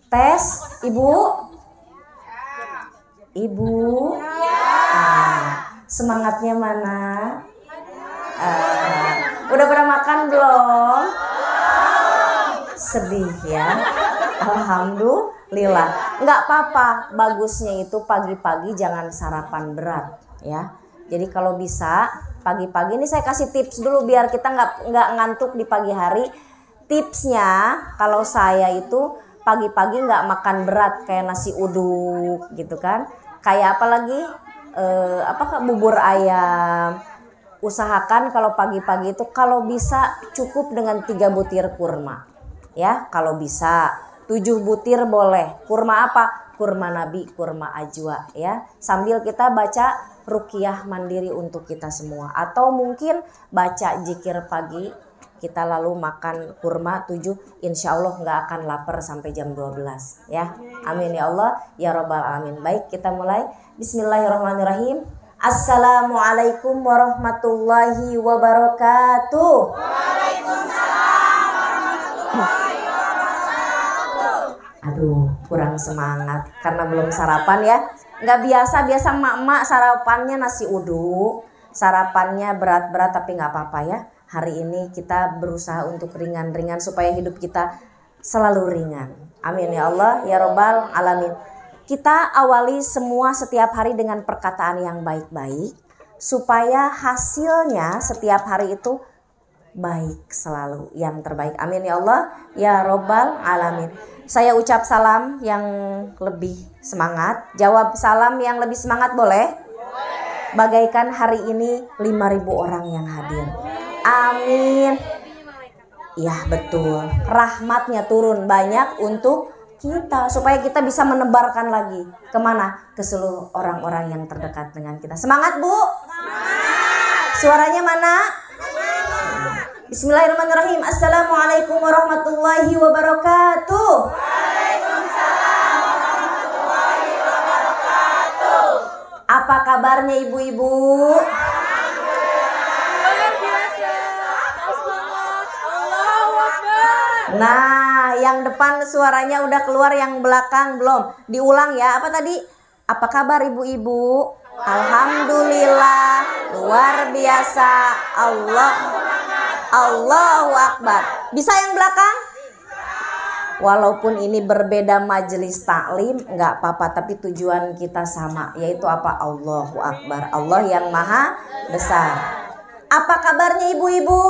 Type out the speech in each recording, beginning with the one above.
Tes, Ibu? Ibu? Semangatnya mana? Udah pada makan belum? Sedih ya. Alhamdulillah. Nggak apa-apa. Bagusnya itu pagi-pagi jangan sarapan berat ya. Jadi kalau bisa pagi-pagi ini saya kasih tips dulu biar kita nggak ngantuk di pagi hari. Tipsnya kalau saya itu pagi-pagi nggak makan berat kayak nasi uduk gitu kan. Kayak apa lagi? Bubur ayam. Usahakan kalau pagi-pagi itu kalau bisa cukup dengan 3 butir kurma. Ya, kalau bisa 7 butir boleh. Kurma apa? Kurma Nabi, kurma ajwa ya. Sambil kita baca ruqyah mandiri untuk kita semua. Atau mungkin baca zikir pagi, kita lalu makan kurma 7, insya Allah nggak akan lapar sampai jam 12 ya. Amin ya Allah ya Rabbal Alamin. Baik, kita mulai. Bismillahirrahmanirrahim. Assalamualaikum warahmatullahi wabarakatuh. Waalaikumsalam warahmatullahi wabarakatuh. Aduh, kurang semangat karena belum sarapan ya. Nggak biasa emak-emak sarapannya nasi uduk, sarapannya berat-berat, tapi nggak apa-apa ya. Hari ini kita berusaha untuk ringan-ringan supaya hidup kita selalu ringan. Amin ya Allah ya Rabbal Alamin. Kita awali semua setiap hari dengan perkataan yang baik-baik supaya hasilnya setiap hari itu baik selalu, yang terbaik. Amin ya Allah ya Rabbal Alamin. Saya ucap salam yang lebih semangat, jawab salam yang lebih semangat boleh? Bagaikan hari ini 5.000 orang yang hadir. Amin. Ya betul, rahmatnya turun banyak untuk kita supaya kita bisa menebarkan lagi kemana? Ke seluruh orang-orang yang terdekat dengan kita. Semangat Bu. Semangat. Suaranya mana? Semangat. Bismillahirrahmanirrahim. Assalamualaikum warahmatullahi wabarakatuh. Waalaikumsalam warahmatullahi wabarakatuh. Apa kabarnya ibu-ibu? Nah, yang depan suaranya udah keluar, yang belakang belum. Diulang ya. Apa tadi? Apa kabar ibu-ibu? Alhamdulillah, luar biasa. Allahu Akbar. Bisa yang belakang? Walaupun ini berbeda majelis taklim, nggak apa-apa, tapi tujuan kita sama, yaitu apa? Allahu Akbar. Allah yang maha besar. Apa kabarnya ibu-ibu?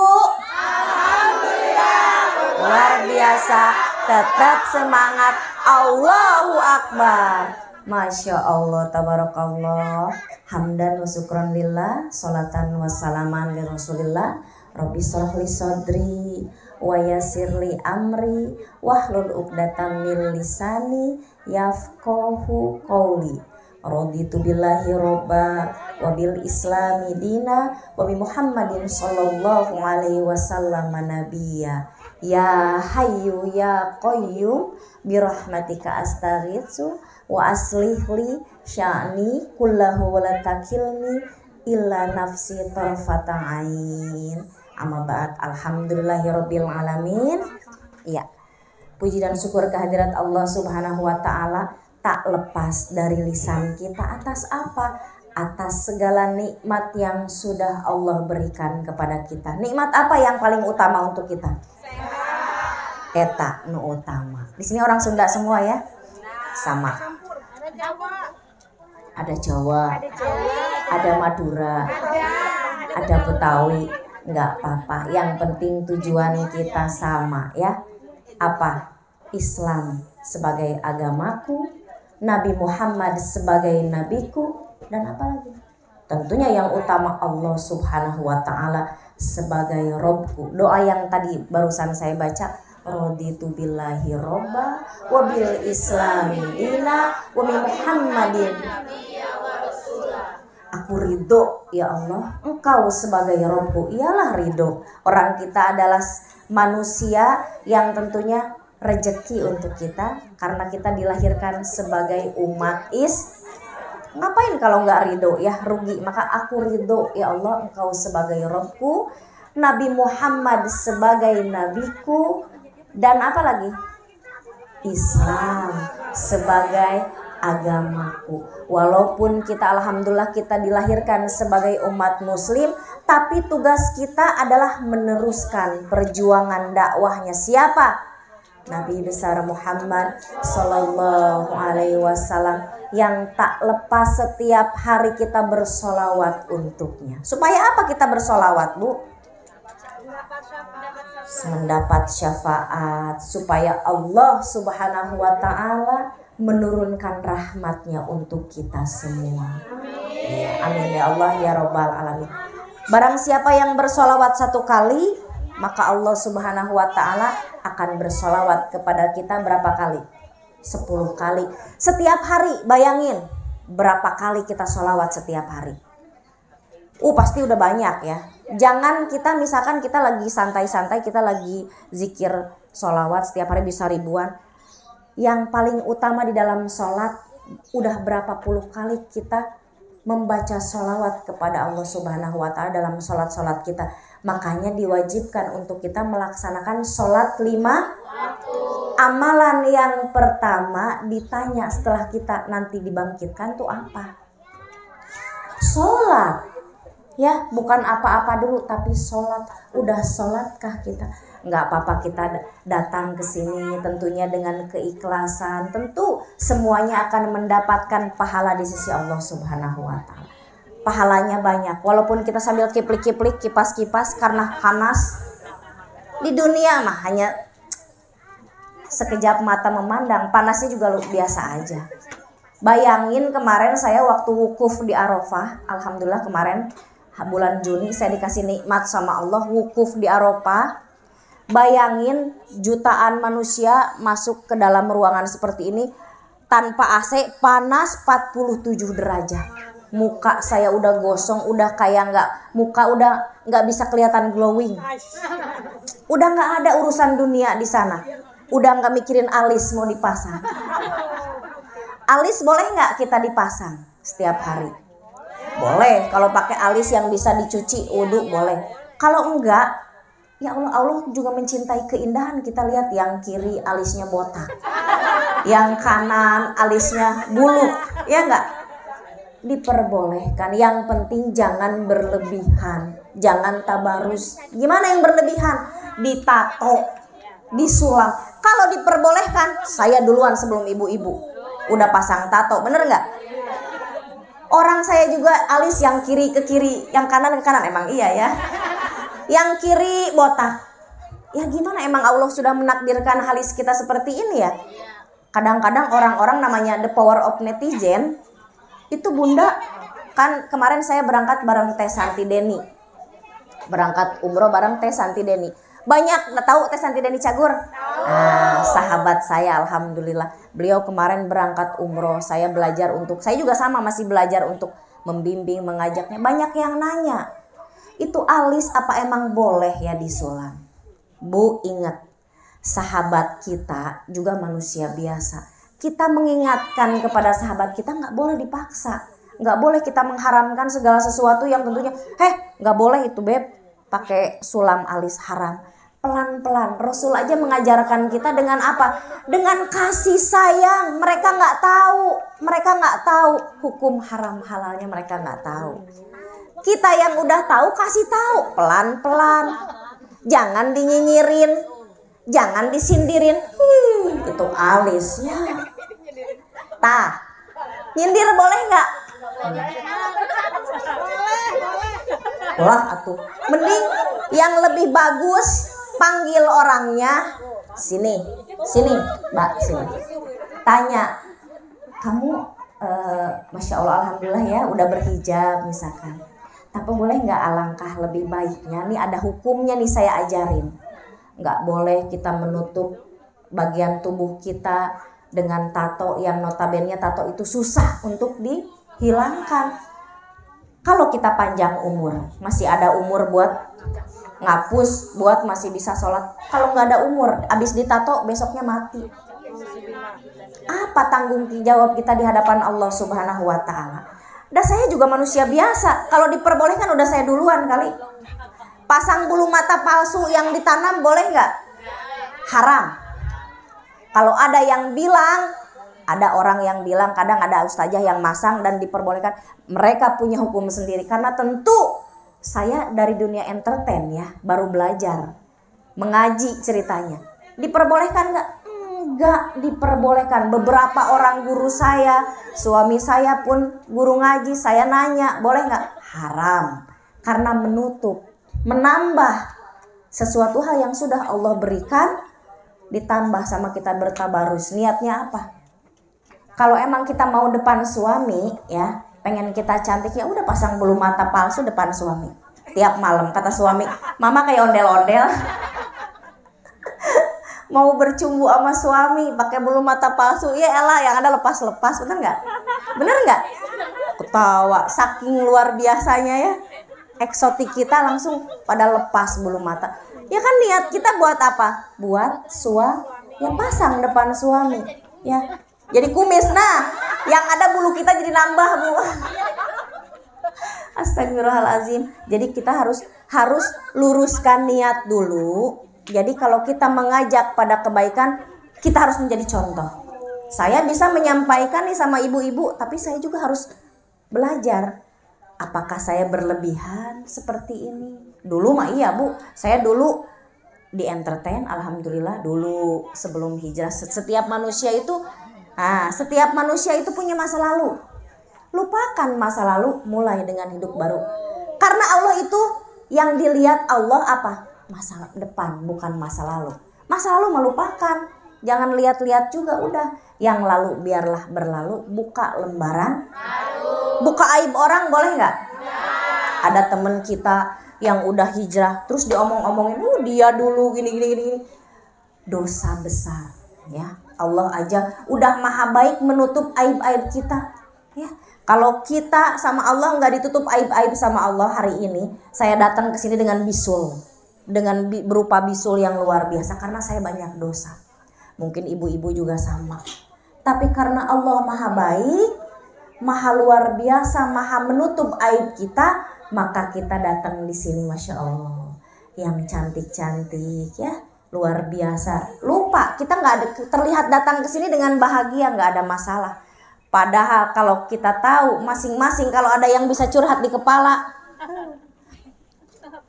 Luar biasa, tetap semangat. Allahu Akbar. Masya Allah, tabarakallah. Hamdan wa syukran lillah, salatan wa salaman li rasulillah. Rabbi shrah li sadri wa yassir li amri wahlul 'uqdatam min lisani yafqahu qawli. Raditu billahi robba wa bil islami dina wa bi Muhammadin sallallahu alaihi wasallam nabiyya. Ya hayyu ya qayyum birahmatika astaghitsu wa aslih li sya'ni kullahu wa la takilni illa nafsi tarfata ain. Amma ba'd. Alhamdulillahirabbil alamin. Ya. Puji dan syukur kehadirat Allah Subhanahu wa taala tak lepas dari lisan kita atas apa? Atas segala nikmat yang sudah Allah berikan kepada kita. Nikmat apa yang paling utama untuk kita? Eta nu utama. Di sini orang Sunda semua ya? Sama. Ada Jawa, ada Madura, ada Betawi. Enggak apa-apa. Yang penting tujuan kita sama ya. Apa? Islam sebagai agamaku, Nabi Muhammad sebagai nabiku, dan apa lagi? Tentunya yang utama Allah Subhanahu wa taala sebagai Robku. Doa yang tadi barusan saya baca, raditu billahi robba wa bil islami dina wa bi Muhammadin. Aku ridho ya Allah, Engkau sebagai Robku. Iyalah ridho. Orang kita adalah manusia yang tentunya rezeki untuk kita karena kita dilahirkan sebagai umat Ngapain kalau nggak ridho ya, rugi. Maka aku ridho ya Allah, Engkau sebagai Robku, Nabi Muhammad sebagai nabiku, dan apa lagi? Islam sebagai agamaku. Walaupun kita alhamdulillah kita dilahirkan sebagai umat muslim, tapi tugas kita adalah meneruskan perjuangan dakwahnya siapa? Nabi besar Muhammad Sallallahu Alaihi Wasallam, yang tak lepas setiap hari kita bersolawat untuknya. Supaya apa kita bersolawat, Bu? Mendapat syafaat, supaya Allah Subhanahu wa Ta'ala menurunkan rahmatnya untuk kita semua. Amin ya Allah ya Rabbal Alamin. Barang siapa yang bersolawat 1 kali, maka Allah Subhanahu wa Ta'ala akan bersolawat kepada kita berapa kali? 10 kali. Setiap hari, bayangin berapa kali kita solawat setiap hari. Pasti udah banyak ya. Jangan kita misalkan kita lagi santai-santai, kita lagi zikir solawat setiap hari bisa ribuan. Yang paling utama di dalam sholat, udah berapa puluh kali kita membaca solawat kepada Allah Subhanahu wa Ta'ala dalam sholat-sholat kita. Makanya diwajibkan untuk kita melaksanakan sholat 5 waktu. Amalan yang pertama ditanya setelah kita nanti dibangkitkan tuh apa? Sholat. Ya, bukan apa-apa dulu, tapi sholat. Udah sholatkah kita? Nggak apa-apa kita datang ke sini tentunya dengan keikhlasan. Tentu semuanya akan mendapatkan pahala di sisi Allah Subhanahu wa Ta'ala. Pahalanya banyak. Walaupun kita sambil kiplik-kiplik, kipas-kipas karena panas. Di dunia mah hanya sekejap mata memandang, panasnya juga biasa aja. Bayangin kemarin saya waktu wukuf di Arafah, alhamdulillah kemarin bulan Juni saya dikasih nikmat sama Allah wukuf di Arafah. Bayangin jutaan manusia masuk ke dalam ruangan seperti ini tanpa AC, panas 47 derajat. Muka saya udah gosong, udah kayak muka udah nggak bisa kelihatan glowing. Udah nggak ada urusan dunia di sana. Udah nggak mikirin alis mau dipasang. Alis boleh nggak kita dipasang setiap hari? Boleh, kalau pakai alis yang bisa dicuci wudhu boleh. Kalau enggak, ya Allah juga mencintai keindahan. Kita lihat yang kiri alisnya botak, yang kanan alisnya buluk, ya enggak? Diperbolehkan. Yang penting jangan berlebihan, jangan tabarus. Gimana yang berlebihan? Ditato, disulam. Kalau diperbolehkan, saya duluan sebelum ibu-ibu udah pasang tato, bener nggak? Orang saya juga alis yang kiri ke kiri, yang kanan ke kanan, emang iya ya. Yang kiri botak. Ya gimana, emang Allah sudah menakdirkan alis kita seperti ini ya. Kadang-kadang orang-orang namanya the power of netizen. Itu Bunda, kan kemarin saya berangkat bareng Teh Santi Deni. Berangkat umroh bareng Teh Santi Deni. Banyak tahu Teh Santi Deni Cagur? Nah, sahabat saya alhamdulillah. Beliau kemarin berangkat umroh. Saya juga sama masih belajar untuk membimbing, mengajaknya. Banyak yang nanya, itu alis apa emang boleh ya disulam? Bu, ingat, sahabat kita juga manusia biasa. Kita mengingatkan kepada sahabat kita, nggak boleh dipaksa. Nggak boleh kita mengharamkan segala sesuatu yang tentunya, nggak boleh itu beb, pakai sulam alis haram. Pelan-pelan, Rasul aja mengajarkan kita dengan apa? Dengan kasih sayang. Mereka nggak tahu hukum haram halalnya, mereka nggak tahu. Kita yang udah tahu kasih tahu pelan-pelan. Jangan dinyinyirin, jangan disindirin. Itu alisnya. Tah, nyindir boleh nggak? Wah atuh, mending yang lebih bagus panggil orangnya, sini mbak, sini. Tanya, kamu Masya Allah alhamdulillah ya udah berhijab misalkan. Tapi boleh nggak alangkah lebih baiknya, nih ada hukumnya nih saya ajarin. Nggak boleh kita menutup bagian tubuh kita dengan tato yang notabene tato itu susah untuk dihilangkan. Kalau kita panjang umur, masih ada umur buat ngapus, buat masih bisa sholat. Kalau nggak ada umur, abis ditato besoknya mati. Apa tanggung jawab kita di hadapan Allah Subhanahu wa Ta'ala? Saya juga manusia biasa. Kalau diperbolehkan udah saya duluan kali. Pasang bulu mata palsu yang ditanam boleh nggak? Haram. Kalau ada yang bilang, ada orang yang bilang, kadang ada ustazah yang masang dan diperbolehkan, mereka punya hukum sendiri. Karena tentu saya dari dunia entertain ya, baru belajar mengaji ceritanya. Diperbolehkan nggak? Enggak diperbolehkan. Beberapa orang guru saya, suami saya pun guru ngaji, saya nanya, boleh nggak? Haram. Karena menutup, menambah sesuatu hal yang sudah Allah berikan, ditambah sama kita bertabarus. Niatnya apa? Kalau emang kita mau depan suami ya, pengen kita cantik, ya udah pasang bulu mata palsu depan suami. Tiap malam kata suami, mama kayak ondel-ondel. Mau bercumbu sama suami pakai bulu mata palsu, ya elah yang ada lepas-lepas, bener nggak? Bener nggak? Ketawa, saking luar biasanya ya, eksotik kita langsung pada lepas bulu mata. Ya kan niat kita buat apa? Buat yang pasang depan suami, ya. Jadi kumis, nah yang ada bulu kita jadi nambah, Bu. Astagfirullahalazim. Jadi kita harus luruskan niat dulu. Jadi kalau kita mengajak pada kebaikan, kita harus menjadi contoh. Saya bisa menyampaikan nih sama ibu-ibu, tapi saya juga harus belajar. Apakah saya berlebihan seperti ini? Dulu mah iya, Bu. Saya dulu di entertain, alhamdulillah dulu sebelum hijrah. Setiap manusia itu punya masa lalu. Lupakan masa lalu, mulai dengan hidup baru. Karena Allah itu yang dilihat Allah apa? Masa depan, bukan masa lalu. Masa lalu melupakan. Jangan lihat-lihat juga, udah. Yang lalu biarlah berlalu. Buka lembaran. Buka aib orang boleh nggak? Ada temen kita yang udah hijrah, terus diomong-omongin, dia dulu gini. Dosa besar, ya. Allah aja udah maha baik menutup aib-aib kita, ya. Kalau kita sama Allah nggak ditutup aib-aib sama Allah, hari ini saya datang ke sini dengan bisul, berupa bisul yang luar biasa karena saya banyak dosa. Mungkin ibu-ibu juga sama. Tapi karena Allah maha baik, maha luar biasa, maha menutup aib kita, maka kita datang di sini, masya Allah, yang cantik-cantik, ya, luar biasa. Lupa kita nggak ada terlihat datang ke sini dengan bahagia, nggak ada masalah. Padahal kalau kita tahu masing-masing, kalau ada yang bisa curhat di kepala,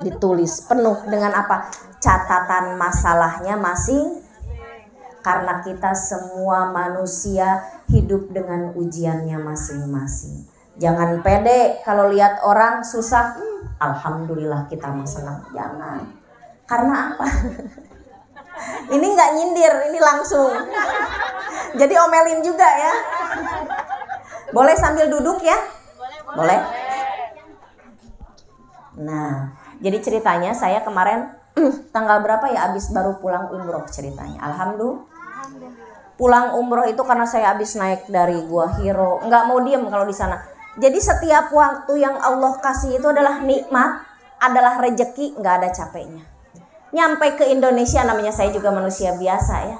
ditulis penuh dengan apa? Catatan masalahnya masing. Karena kita semua manusia hidup dengan ujiannya masing-masing. Jangan pede kalau lihat orang susah, alhamdulillah kita mah senang. Jangan. Karena apa? Ini nggak nyindir, ini langsung. Jadi omelin juga ya. Boleh sambil duduk ya? Boleh. Nah, jadi ceritanya saya kemarin tanggal berapa ya abis baru pulang umroh ceritanya. Alhamdulillah. Pulang umroh itu karena saya habis naik dari Gua Hiro, nggak mau diem kalau di sana. Jadi setiap waktu yang Allah kasih itu adalah nikmat, adalah rejeki, nggak ada capeknya. Nyampe ke Indonesia, namanya saya juga manusia biasa ya,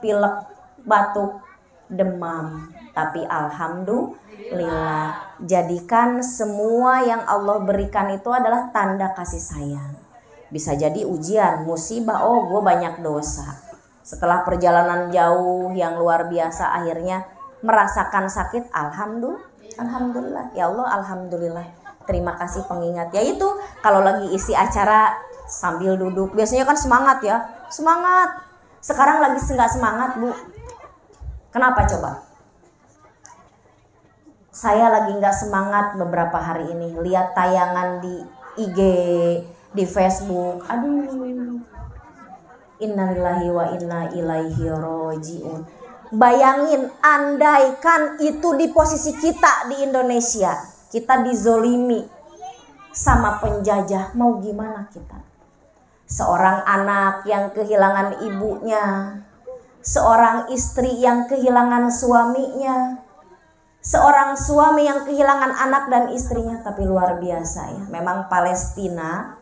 pilek, batuk, demam. Tapi alhamdulillah, jadikan semua yang Allah berikan itu adalah tanda kasih sayang. Bisa jadi ujian, musibah, oh gue banyak dosa. Setelah perjalanan jauh yang luar biasa, akhirnya merasakan sakit, alhamdulillah, ya Allah, alhamdulillah, terima kasih pengingat. Ya itu kalau lagi isi acara sambil duduk, biasanya kan semangat ya, semangat. Sekarang lagi nggak semangat, Bu. Kenapa coba? Saya lagi nggak semangat beberapa hari ini, lihat tayangan di IG, di Facebook, aduh. Innalillahi wa inna ilaihi rojiun. Bayangin, andaikan itu di posisi kita di Indonesia, kita dizolimi sama penjajah, mau gimana kita? Seorang anak yang kehilangan ibunya, seorang istri yang kehilangan suaminya, seorang suami yang kehilangan anak dan istrinya. Tapi luar biasa ya, memang Palestina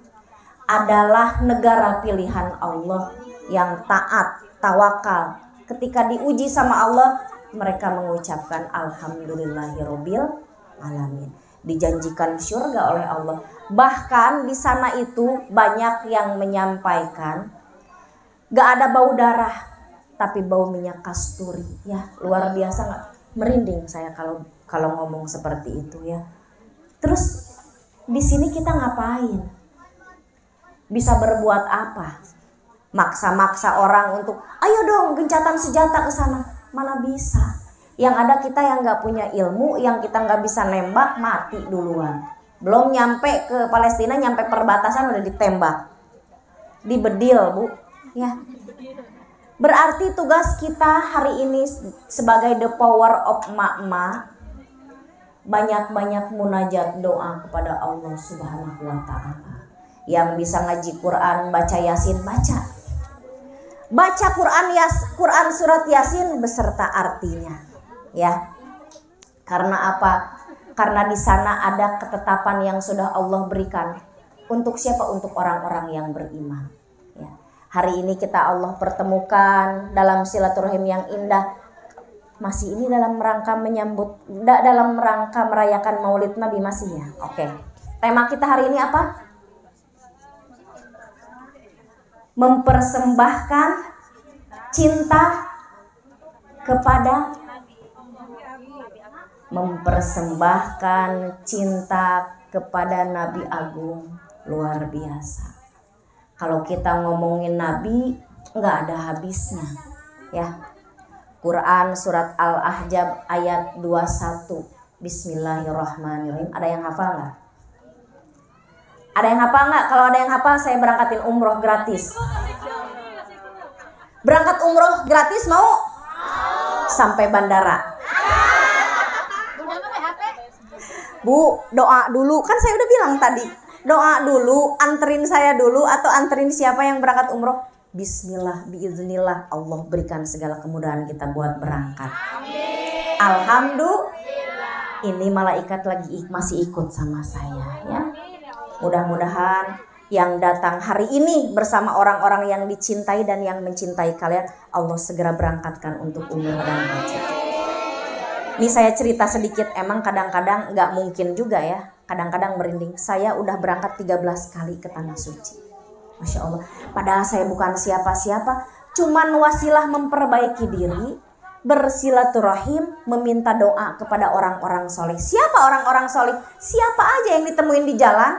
adalah negara pilihan Allah yang taat, tawakal. Ketika diuji sama Allah, mereka mengucapkan alhamdulillahirabbil alamin. Dijanjikan surga oleh Allah. Bahkan di sana itu banyak yang menyampaikan gak ada bau darah. tapi bau minyak kasturi. Ya, luar biasa nggak? Merinding saya kalau ngomong seperti itu ya. Terus di sini kita ngapain? Bisa berbuat apa? Maksa-maksa orang untuk ayo dong gencatan senjata ke sana. Mana bisa? Yang ada kita yang nggak punya ilmu, yang kita nggak bisa nembak, mati duluan. Belum nyampe ke Palestina, nyampe perbatasan udah ditembak, dibedil bu. Ya, berarti tugas kita hari ini sebagai the power of mak-mak, banyak-banyak munajat doa kepada Allah Subhanahu wa Ta'ala. Yang bisa ngaji Quran, baca Yasin, baca Quran surat Yasin beserta artinya. Ya, karena apa? Karena di sana ada ketetapan yang sudah Allah berikan untuk siapa? Untuk orang-orang yang beriman. Ya. Hari ini kita Allah pertemukan dalam silaturahim yang indah. Masih ini dalam rangka dalam rangka merayakan Maulid Nabi masih ya. Oke. Tema kita hari ini apa? Mempersembahkan cinta kepada Nabi Agung. Luar biasa. Kalau kita ngomongin Nabi nggak ada habisnya ya. Quran surat Al-Ahzab ayat 21. Bismillahirrahmanirrahim. Ada yang hafal nggak? Ada yang hafal nggak? Kalau ada yang hafal saya berangkatin umroh gratis. Berangkat umroh gratis mau? Sampai bandara. Bu, doa dulu. Kan saya udah bilang tadi. Doa dulu, anterin saya dulu atau anterin siapa yang berangkat umroh. Bismillah, biiznillah, Allah berikan segala kemudahan kita buat berangkat. Amin. Alhamdulillah. Ini malaikat lagi masih ikut sama saya ya. Mudah-mudahan yang datang hari ini bersama orang-orang yang dicintai dan yang mencintai kalian, Allah segera berangkatkan untuk umroh dan haji. Ini saya cerita sedikit, emang kadang-kadang gak mungkin juga ya. Kadang-kadang merinding. Saya udah berangkat 13 kali ke Tanah Suci. Masya Allah. Padahal saya bukan siapa-siapa. Cuman wasilah memperbaiki diri. Bersilaturahim. Meminta doa kepada orang-orang soleh. Siapa orang-orang soleh? Siapa aja yang ditemuin di jalan?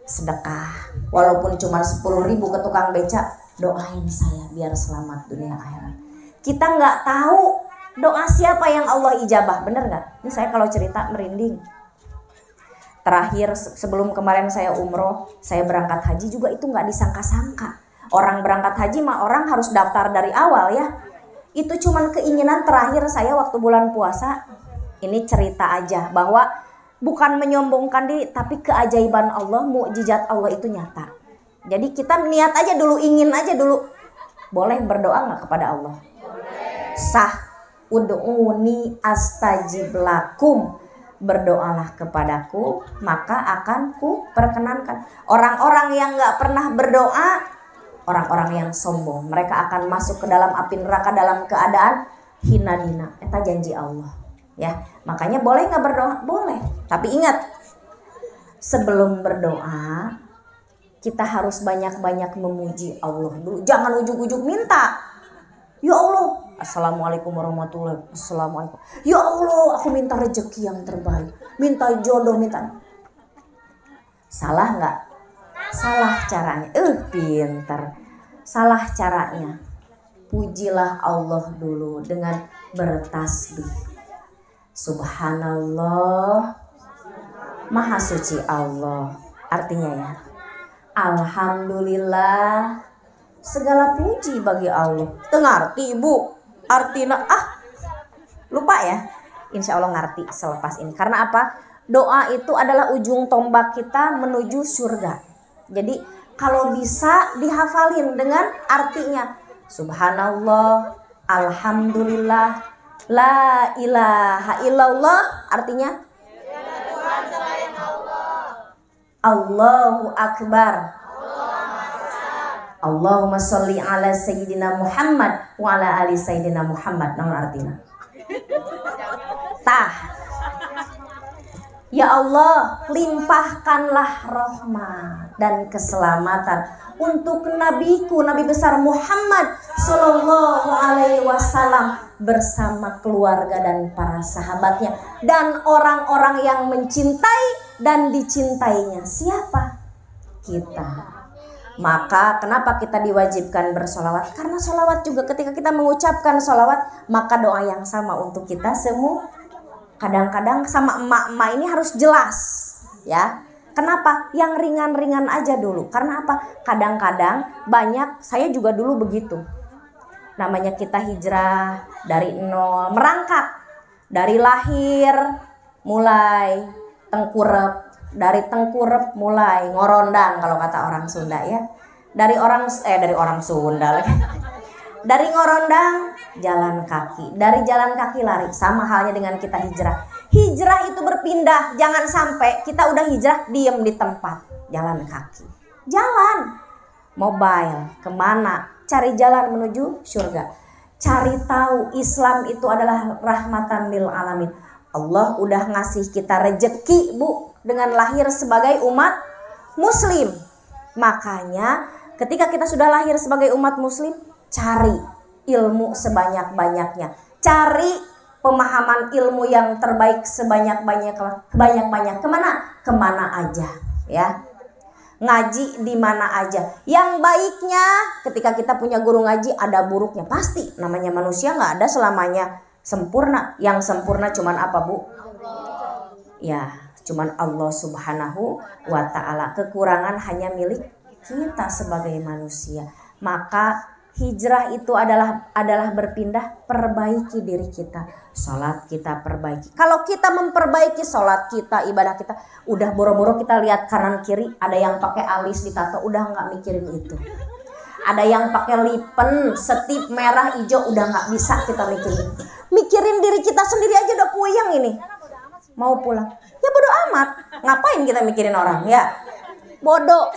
Sedekah. Walaupun cuma 10.000 ke tukang beca. Doain saya biar selamat dunia akhirat. Kita gak tahu doa siapa yang Allah ijabah, bener gak? Ini saya kalau cerita merinding. Terakhir sebelum kemarin saya umroh, saya berangkat haji juga itu gak disangka-sangka. Orang berangkat haji mah orang harus daftar dari awal ya. Itu cuman keinginan terakhir saya waktu bulan puasa. Ini cerita aja bahwa bukan menyombongkan diri, tapi keajaiban Allah, mukjizat Allah itu nyata. Jadi kita niat aja dulu, ingin aja dulu. Boleh berdoa gak kepada Allah? Sah. Ud'uni astajib lakum, berdoalah kepadaku maka akan ku perkenankan. Orang-orang yang gak pernah berdoa, orang-orang yang sombong, mereka akan masuk ke dalam api neraka dalam keadaan hina dina. Eta janji Allah ya. Makanya boleh gak berdoa? Boleh. Tapi ingat, sebelum berdoa kita harus banyak-banyak memuji Allah dulu. Jangan ujug-ujug minta. Ya Allah, Assalamualaikum warahmatullahi wabarakatuh. Assalamualaikum. Ya Allah, aku minta rezeki yang terbaik. Minta jodoh, minta. Salah nggak? Salah caranya. Pinter. Salah caranya. Pujilah Allah dulu dengan bertasbih. Subhanallah. Maha suci Allah. Artinya ya. Alhamdulillah. Segala puji bagi Allah. Ngerti ibu? Artinya lupa ya. Insya Allah ngerti selepas ini. Karena apa? Doa itu adalah ujung tombak kita menuju surga. Jadi kalau bisa dihafalin dengan artinya. Subhanallah, alhamdulillah, la ilaha illallah. Artinya Allahu Akbar. Allahumma sholli ala sayyidina Muhammad wa ala ali sayyidina Muhammad. Namun artinya Ya Allah, limpahkanlah rahmat dan keselamatan untuk nabiku, Nabi besar Muhammad Sallallahu Alaihi Wasallam bersama keluarga dan para sahabatnya dan orang-orang yang mencintai dan dicintainya. Siapa? Kita. Maka kenapa kita diwajibkan bersolawat? Karena solawat juga ketika kita mengucapkan solawat, maka doa yang sama untuk kita semua. Kadang-kadang sama emak-emak ini harus jelas, ya. Kenapa? Yang ringan-ringan aja dulu. Karena apa? Kadang-kadang banyak, saya juga dulu begitu. Namanya kita hijrah dari nol, merangkak. Dari lahir mulai tengkurep, dari tengkurep mulai ngorondang kalau kata orang Sunda ya. Dari orang Sunda lagi. Dari ngorondang jalan kaki, dari jalan kaki lari. Sama halnya dengan kita hijrah. Hijrah itu berpindah, jangan sampai kita udah hijrah diem di tempat. Jalan kaki, jalan, mobile, kemana? Cari jalan menuju surga. Cari tahu Islam itu adalah rahmatan lil alamin. Allah udah ngasih kita rejeki bu, dengan lahir sebagai umat muslim. Makanya ketika kita sudah lahir sebagai umat muslim, cari ilmu sebanyak-banyaknya. Cari pemahaman ilmu yang terbaik sebanyak-banyak. Kemana aja ya. Ngaji di mana aja. Yang baiknya ketika kita punya guru ngaji, ada buruknya pasti. Namanya manusia nggak ada selamanya sempurna. Yang sempurna cuman apa bu? Ya cuman Allah Subhanahu wa ta'ala. Kekurangan hanya milik kita sebagai manusia. Maka hijrah itu adalah berpindah, perbaiki diri kita. Salat kita perbaiki. Kalau kita memperbaiki salat kita, ibadah kita, udah boro-boro kita lihat kanan kiri, ada yang pakai alis ditato, udah nggak mikirin itu. Ada yang pakai lipen, setip merah hijau, udah nggak bisa kita mikirin. Mikirin diri kita sendiri aja udah puyeng ini. Mau pulang, ya bodo amat. Ngapain kita mikirin orang ya? Bodoh.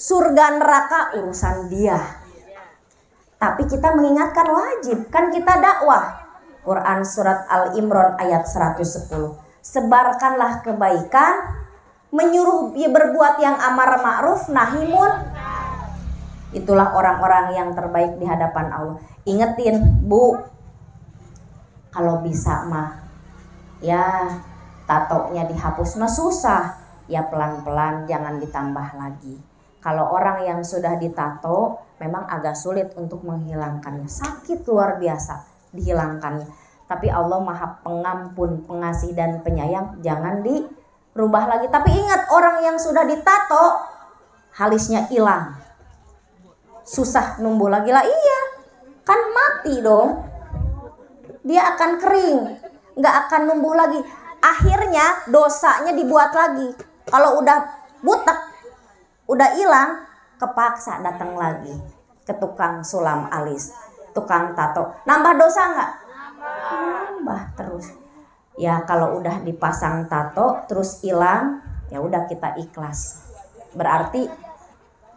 Surga neraka urusan dia. Tapi kita mengingatkan wajib, kan kita dakwah. Quran surat Al-Imran ayat 110. Sebarkanlah kebaikan, menyuruh berbuat yang amar ma'ruf nahi munkar. Itulah orang-orang yang terbaik di hadapan Allah. Ingetin, Bu. Kalau bisa mah ya tatonya dihapus mah susah. Ya pelan-pelan, jangan ditambah lagi. Kalau orang yang sudah ditato memang agak sulit untuk menghilangkannya. Sakit luar biasa dihilangkannya. Tapi Allah Maha Pengampun, Pengasih dan Penyayang, jangan dirubah lagi. Tapi ingat, orang yang sudah ditato halisnya hilang. Susah numbuh lagi lah. Iya, kan mati dong. Dia akan kering, nggak akan numbuh lagi. Akhirnya dosanya dibuat lagi. Kalau udah butek, udah hilang, kepaksa datang lagi ke tukang sulam alis, tukang tato. Nambah dosa nggak? Nambah terus. Ya kalau udah dipasang tato terus hilang, ya udah kita ikhlas. Berarti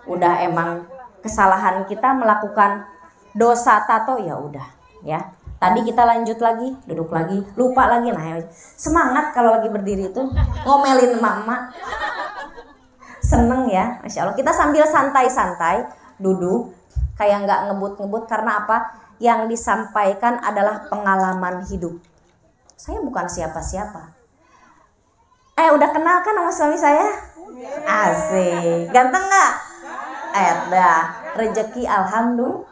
udah emang kesalahan kita melakukan dosa tato, ya udah ya. Tadi kita lanjut lagi, duduk lagi, lupa lagi. Nah, semangat kalau lagi berdiri itu ngomelin mama. Seneng ya, Masya Allah. Kita sambil santai-santai duduk, kayak nggak ngebut-ngebut. Karena apa? Yang disampaikan adalah pengalaman hidup. Saya bukan siapa-siapa. Udah kenal kan sama suami saya? Asik. Ganteng nggak? Dah. Rezeki alhamdulillah.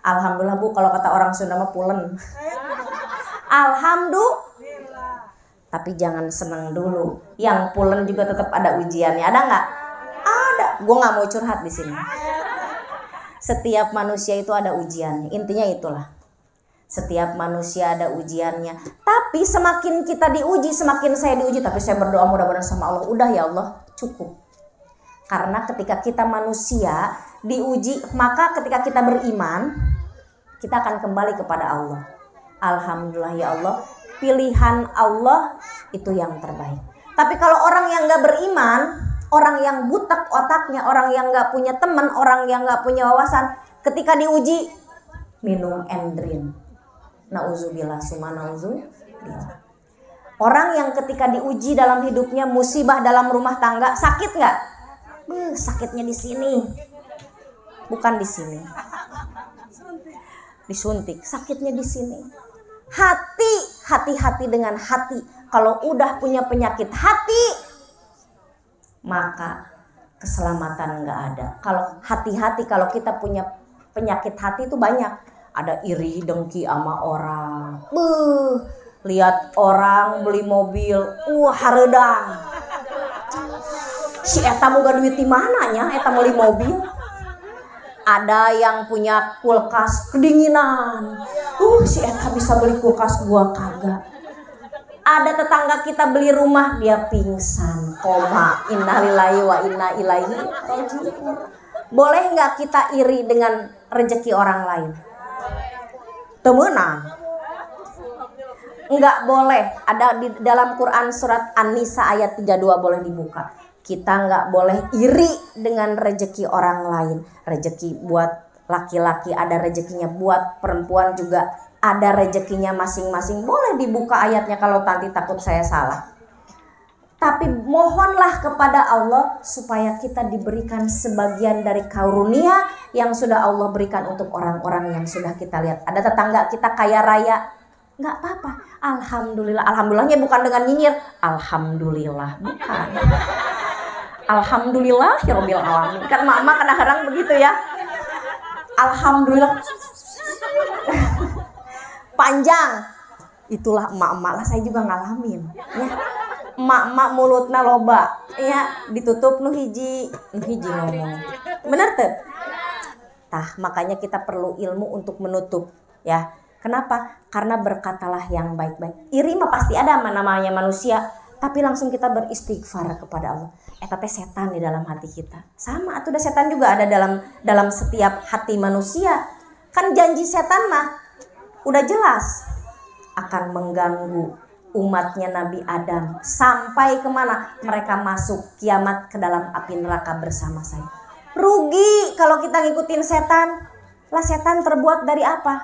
Alhamdulillah Bu, kalau kata orang Sunda mah pulen. Alhamdulillah. Tapi jangan seneng dulu. Yang pulen juga tetap ada ujiannya. Ada nggak? Ada. Gue nggak mau curhat di sini. Setiap manusia itu ada ujiannya. Intinya itulah. Setiap manusia ada ujiannya. Tapi semakin kita diuji, semakin saya diuji. Tapi saya berdoa mudah-mudahan sama Allah. Udah ya Allah, cukup. Karena ketika kita manusia diuji, maka ketika kita beriman, kita akan kembali kepada Allah. Alhamdulillah ya Allah, pilihan Allah itu yang terbaik. Tapi kalau orang yang gak beriman, orang yang butek otaknya, orang yang gak punya teman, orang yang gak punya wawasan, ketika diuji, minum endrin. Nauzubillah summa nauzubillah. Orang yang ketika diuji dalam hidupnya, musibah dalam rumah tangga, sakit gak? Sakitnya di sini, bukan di sini. Disuntik, sakitnya di sini. Hati-hati dengan hati. Kalau udah punya penyakit hati, maka keselamatan nggak ada. Kalau hati-hati, kalau kita punya penyakit hati itu banyak. Ada iri dengki sama orang. Lihat orang beli mobil, hareudang. Si eta boga duit di mananya, eta beli mobil. Ada yang punya kulkas kedinginan. Si eta bisa beli kulkas, gua kagak. Ada tetangga kita beli rumah, dia pingsan, koma. Innalillahi wa inna ilaihi raji'un. Boleh nggak kita iri dengan rezeki orang lain? Temenan. Nggak boleh. Ada di dalam Quran surat An-Nisa ayat 32, boleh dibuka. Kita nggak boleh iri dengan rezeki orang lain. Rezeki buat laki-laki ada rezekinya, buat perempuan juga ada rezekinya masing-masing. Boleh dibuka ayatnya kalau nanti takut saya salah. Tapi mohonlah kepada Allah supaya kita diberikan sebagian dari karunia yang sudah Allah berikan untuk orang-orang yang sudah kita lihat. Ada tetangga kita kaya raya, nggak apa-apa. Alhamdulillah. Alhamdulillahnya bukan dengan nyinyir. Alhamdulillah, bukan. Alhamdulillah ya Rabbil alamin. Kan mama kadang-kadang begitu ya. Alhamdulillah. Panjang. Itulah emak-emak lah, saya juga ngalamin ya. Emak-emak mulutna loba ya, ditutup nu hiji ngomong. Bener tuh? Tah, makanya kita perlu ilmu untuk menutup ya. Kenapa? Karena berkatalah yang baik-baik. Iri mah pasti ada, namanya manusia. Tapi langsung kita beristighfar kepada Allah. Teh setan di dalam hati kita. Sama atuh, setan juga ada dalam setiap hati manusia. Kan janji setan mah udah jelas akan mengganggu umatnya Nabi Adam sampai kemana? Mereka masuk kiamat ke dalam api neraka bersama saya. Rugi kalau kita ngikutin setan. Lah setan terbuat dari apa?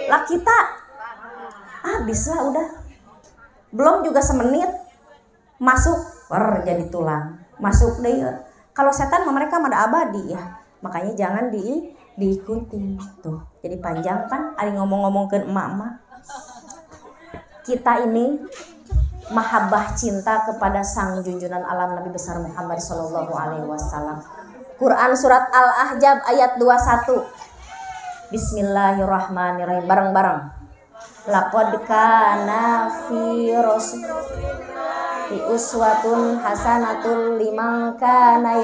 Lah kita habis lah udah. Belum juga semenit masuk jadi tulang. Masuk deh. Kalau setan mereka mah abadi ya. Makanya jangan diikutin tuh. Jadi panjang kan ada ngomong-ngomong ke emak-emak. Kita ini mahabbah cinta kepada sang junjungan alam Nabi besar Muhammad sallallahu alaihi wasallam. Quran surat Al-Ahzab ayat 21. Bismillahirrahmanirrahim. Bareng-bareng. Laqad kana fi rasulillahi uswatun hasanatul liman kana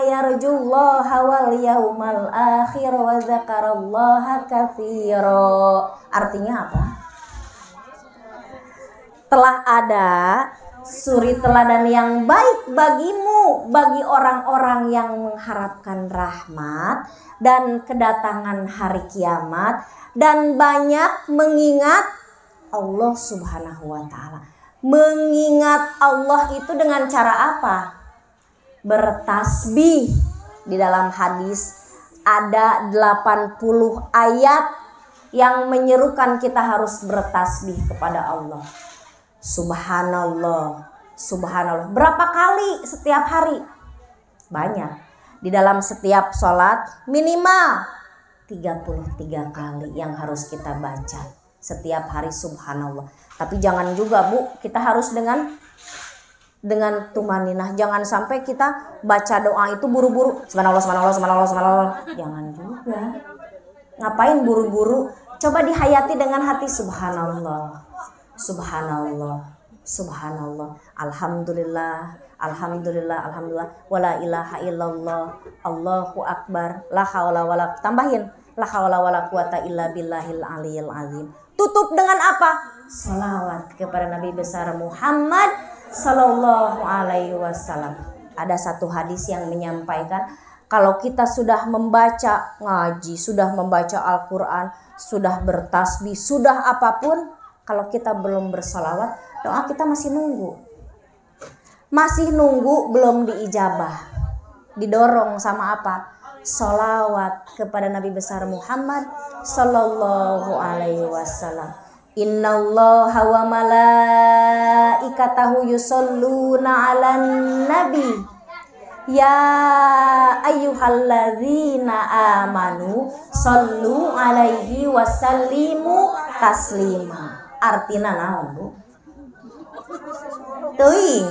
yarjullah wal yaumal akhir wa dzakarallaha katsira. Artinya apa? Telah ada suri teladan yang baik bagimu, bagi orang-orang yang mengharapkan rahmat dan kedatangan hari kiamat dan banyak mengingat Allah Subhanahu wa taala. Mengingat Allah itu dengan cara apa? Bertasbih. Di dalam hadis ada 80 ayat yang menyerukan kita harus bertasbih kepada Allah. Subhanallah, subhanallah. Berapa kali setiap hari? Banyak. Di dalam setiap sholat minimal 33 kali yang harus kita baca setiap hari, subhanallah. Tapi jangan juga Bu, kita harus dengan tumaninah. Jangan sampai kita baca doa itu buru-buru. Subhanallah, subhanallah, subhanallah, subhanallah. Jangan juga. Ngapain buru-buru? Coba dihayati dengan hati. Subhanallah, subhanallah, subhanallah. Alhamdulillah, alhamdulillah, alhamdulillah. Wala ilaha illallah. Allahu akbar. La haula wala, tambahin. La haula wala quwata illa billahil aliyil azim. Tutup dengan apa? Salawat kepada Nabi besar Muhammad sallallahu alaihi wasallam. Ada satu hadis yang menyampaikan kalau kita sudah membaca ngaji, sudah membaca Al-Quran, sudah bertasbih, sudah apapun, kalau kita belum bersalawat, doa kita masih nunggu. Masih nunggu, belum diijabah. Didorong sama apa? Salawat kepada Nabi besar Muhammad sallallahu alaihi wasallam. Innallaha wa malaikatahu yusholluna 'alan nabi. Ya ayyuhalladzina amanu shollu 'alaihi wasallimu taslima. Artina naon, Bu? Teuing.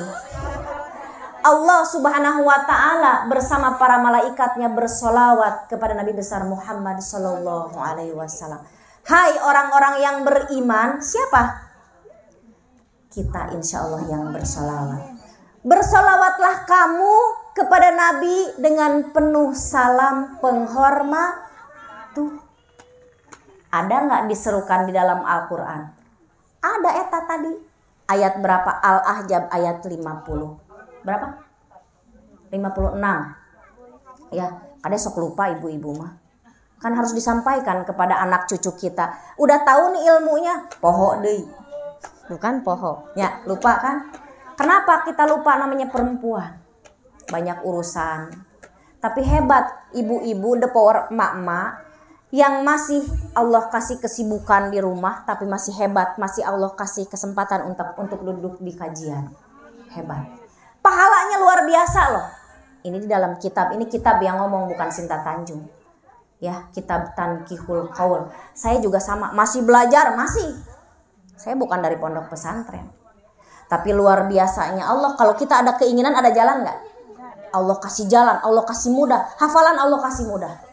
Allah Subhanahu wa taala bersama para malaikatnya bersolawat kepada Nabi besar Muhammad sallallahu alaihi wasallam. Hai orang-orang yang beriman, siapa? Kita insya Allah yang bersolawat. Bersolawatlah kamu kepada Nabi dengan penuh salam penghormat. Tuh, ada nggak diserukan di dalam Al-Quran? Ada eta tadi. Ayat berapa? Al-Ahzab ayat 50. Berapa? 56. Ya, kadang sok lupa ibu-ibu mah. Kan harus disampaikan kepada anak cucu kita. Udah tahu nih ilmunya, poho deui. Bukan poho. Ya, lupa kan? Kenapa kita lupa? Namanya perempuan. Banyak urusan. Tapi hebat ibu-ibu, the power emak-emak yang masih Allah kasih kesibukan di rumah tapi masih hebat, masih Allah kasih kesempatan untuk duduk di kajian. Hebat. Pahalanya luar biasa loh. Ini di dalam kitab, ini kitab yang ngomong bukan Sinta Tanjung. Ya, kitab Tanqihul Qaul. Saya juga sama, masih belajar, masih. Saya bukan dari pondok pesantren. Tapi luar biasanya Allah, kalau kita ada keinginan ada jalan nggak? Allah kasih jalan, Allah kasih mudah. Hafalan Allah kasih mudah.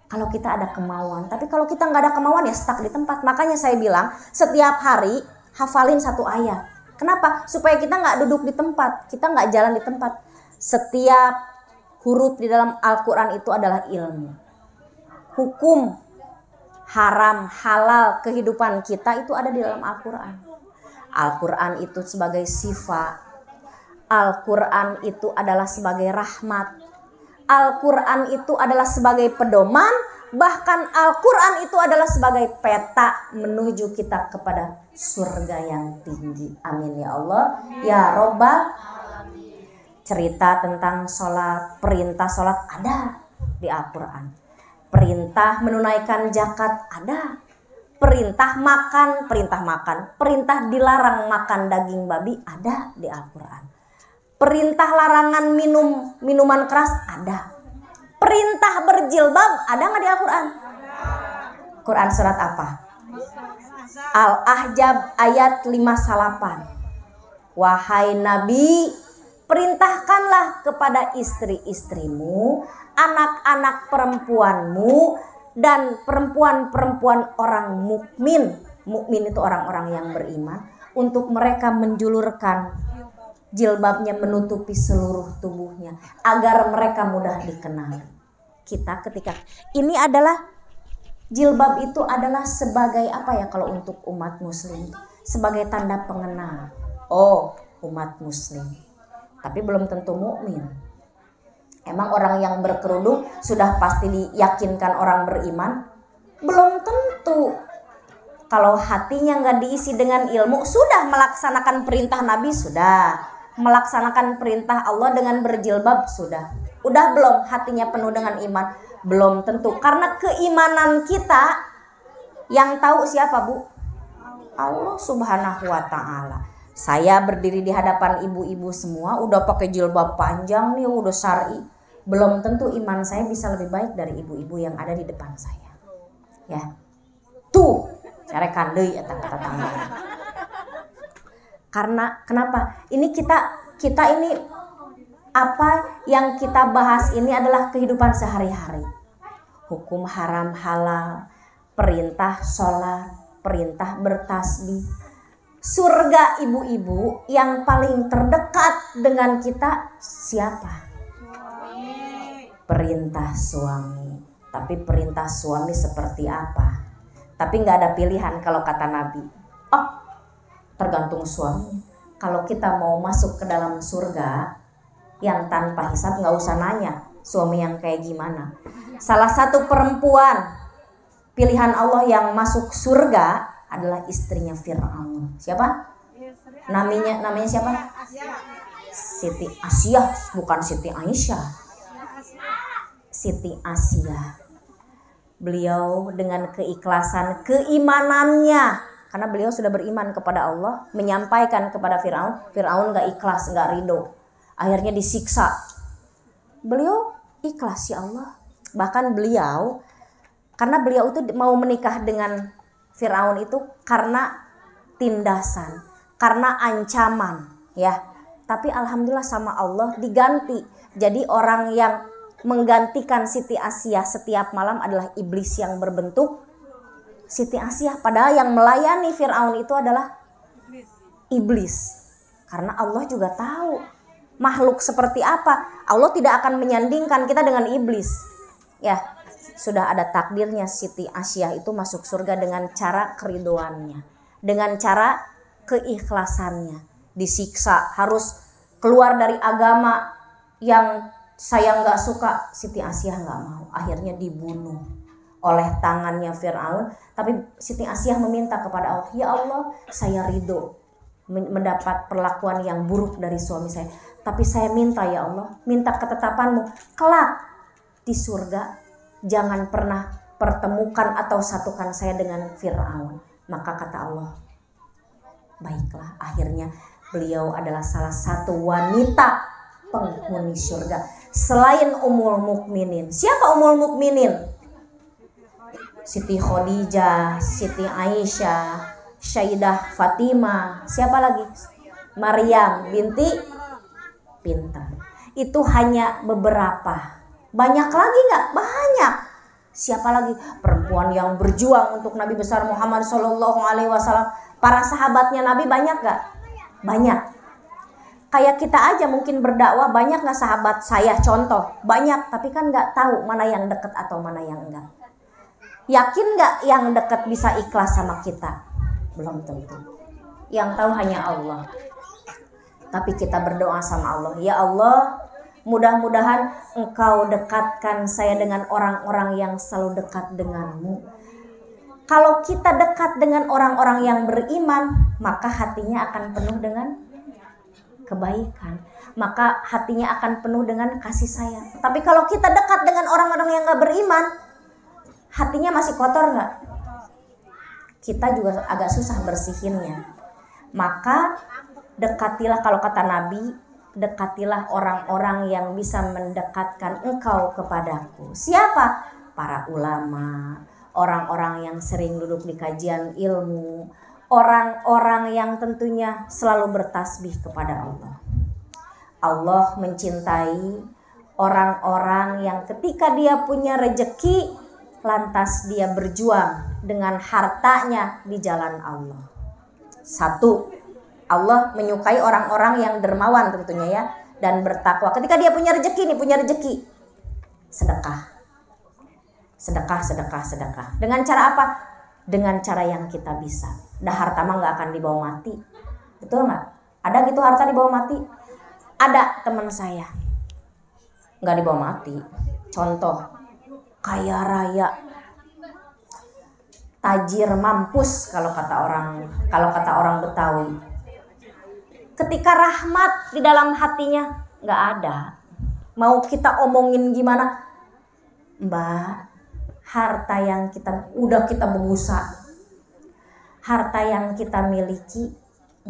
Kalau kita ada kemauan, tapi kalau kita nggak ada kemauan ya stuck di tempat. Makanya saya bilang setiap hari hafalin satu ayat. Kenapa? Supaya kita nggak duduk di tempat, kita nggak jalan di tempat. Setiap huruf di dalam Al-Quran itu adalah ilmu. Hukum, haram, halal, kehidupan kita itu ada di dalam Al-Quran. Al-Quran itu sebagai sifat. Al-Quran itu adalah sebagai rahmat. Al-Quran itu adalah sebagai pedoman. Bahkan Al-Quran itu adalah sebagai peta menuju kita kepada surga yang tinggi. Amin ya Allah. Ya Robbal. Cerita tentang sholat, perintah sholat ada di Al-Quran. Perintah menunaikan zakat ada. Perintah makan. Perintah dilarang makan daging babi ada di Al-Quran. Perintah larangan minuman keras ada. Perintah berjilbab ada nggak di Al-Quran? Quran surat apa? Al-Ahzab ayat 58. Wahai Nabi, perintahkanlah kepada istri-istrimu, anak-anak perempuanmu, dan perempuan-perempuan orang mukmin. Mukmin itu orang-orang yang beriman. Untuk mereka menjulurkan jilbabnya menutupi seluruh tubuhnya agar mereka mudah dikenali. Kita ketika ini adalah jilbab itu adalah sebagai apa ya kalau untuk umat muslim? Sebagai tanda pengenal. Oh, umat muslim. Tapi belum tentu mukmin. Emang orang yang berkerudung sudah pasti diyakinkan orang beriman? Belum tentu. Kalau hatinya nggak diisi dengan ilmu, sudah melaksanakan perintah Nabi, sudah melaksanakan perintah Allah dengan berjilbab, sudah. Udah belum hatinya penuh dengan iman? Belum tentu. Karena keimanan kita yang tahu siapa, Bu? Allah Subhanahu wa taala. Saya berdiri di hadapan ibu-ibu semua udah pakai jilbab panjang nih, udah syar'i. Belum tentu iman saya bisa lebih baik dari ibu-ibu yang ada di depan saya. Ya. Tuh, carekan deui eta tetangga. Karena kenapa? Ini kita ini apa yang kita bahas ini adalah kehidupan sehari-hari. Hukum haram halal, perintah sholat, perintah bertasbih. Surga ibu-ibu yang paling terdekat dengan kita siapa? Perintah suami. Tapi perintah suami seperti apa? Tapi nggak ada pilihan kalau kata Nabi. Oh, tergantung suami. Kalau kita mau masuk ke dalam surga yang tanpa hisab, nggak usah nanya suami yang kayak gimana. Salah satu perempuan pilihan Allah yang masuk surga adalah istrinya Fir'aun. Siapa? Namanya siapa? Siti Asia, bukan Siti Aisyah. Siti Asia. Beliau dengan keikhlasan keimanannya karena beliau sudah beriman kepada Allah, menyampaikan kepada Firaun. Firaun gak ikhlas, gak ridho, akhirnya disiksa. Beliau ikhlas, ya Allah. Bahkan beliau, karena beliau itu mau menikah dengan Firaun itu karena tindasan, karena ancaman, ya. Tapi alhamdulillah sama Allah diganti. Jadi orang yang menggantikan Siti Asiyah setiap malam adalah iblis yang berbentuk Siti Asiyah. Padahal yang melayani Firaun itu adalah iblis. Karena Allah juga tahu makhluk seperti apa. Allah tidak akan menyandingkan kita dengan iblis. Ya, sudah ada takdirnya Siti Asiyah itu masuk surga dengan cara keridoannya, dengan cara keikhlasannya. Disiksa, harus keluar dari agama yang saya nggak suka. Siti Asiyah nggak mau, akhirnya dibunuh oleh tangannya Firaun. Tapi Siti Asiyah meminta kepada Allah, ya Allah, saya ridho mendapat perlakuan yang buruk dari suami saya, tapi saya minta ya Allah, minta ketetapanmu kelak di surga jangan pernah pertemukan atau satukan saya dengan Firaun. Maka kata Allah, baiklah. Akhirnya beliau adalah salah satu wanita penghuni surga selain Ummul Mukminin. Siapa Ummul Mukminin? Siti Khadijah, Siti Aisyah, Sayyidah Fatimah, siapa lagi? Maryam binti Pintar. Itu hanya beberapa. Banyak lagi nggak? Banyak. Siapa lagi? Perempuan yang berjuang untuk Nabi besar Muhammad SAW. Para sahabatnya Nabi banyak nggak? Banyak. Kayak kita aja mungkin berdakwah, banyak nggak sahabat saya? Contoh, banyak. Tapi kan nggak tahu mana yang dekat atau mana yang enggak. Yakin nggak yang dekat bisa ikhlas sama kita? Belum tentu. Yang tahu hanya Allah. Tapi kita berdoa sama Allah, ya Allah, mudah-mudahan Engkau dekatkan saya dengan orang-orang yang selalu dekat denganmu. Kalau kita dekat dengan orang-orang yang beriman, maka hatinya akan penuh dengan kebaikan, maka hatinya akan penuh dengan kasih sayang. Tapi kalau kita dekat dengan orang-orang yang gak beriman, hatinya masih kotor gak? Kita juga agak susah bersihinnya. Maka dekatilah, kalau kata Nabi, dekatilah orang-orang yang bisa mendekatkan engkau kepadaku. Siapa? Para ulama, orang-orang yang sering duduk di kajian ilmu, orang-orang yang tentunya selalu bertasbih kepada Allah. Allah mencintai orang-orang yang ketika dia punya rejeki, lantas dia berjuang dengan hartanya di jalan Allah. Satu, Allah menyukai orang-orang yang dermawan tentunya ya, dan bertakwa. Ketika dia punya rejeki sedekah. Sedekah. Dengan cara apa? Dengan cara yang kita bisa. Dah harta mah gak akan dibawa mati. Betul gak? Ada gitu harta dibawa mati? Ada teman saya gak dibawa mati. Contoh, kaya raya, tajir mampus kalau kata orang Betawi. Ketika rahmat di dalam hatinya gak ada. Mau kita omongin gimana? Mbak, harta yang kita berbusa, harta yang kita miliki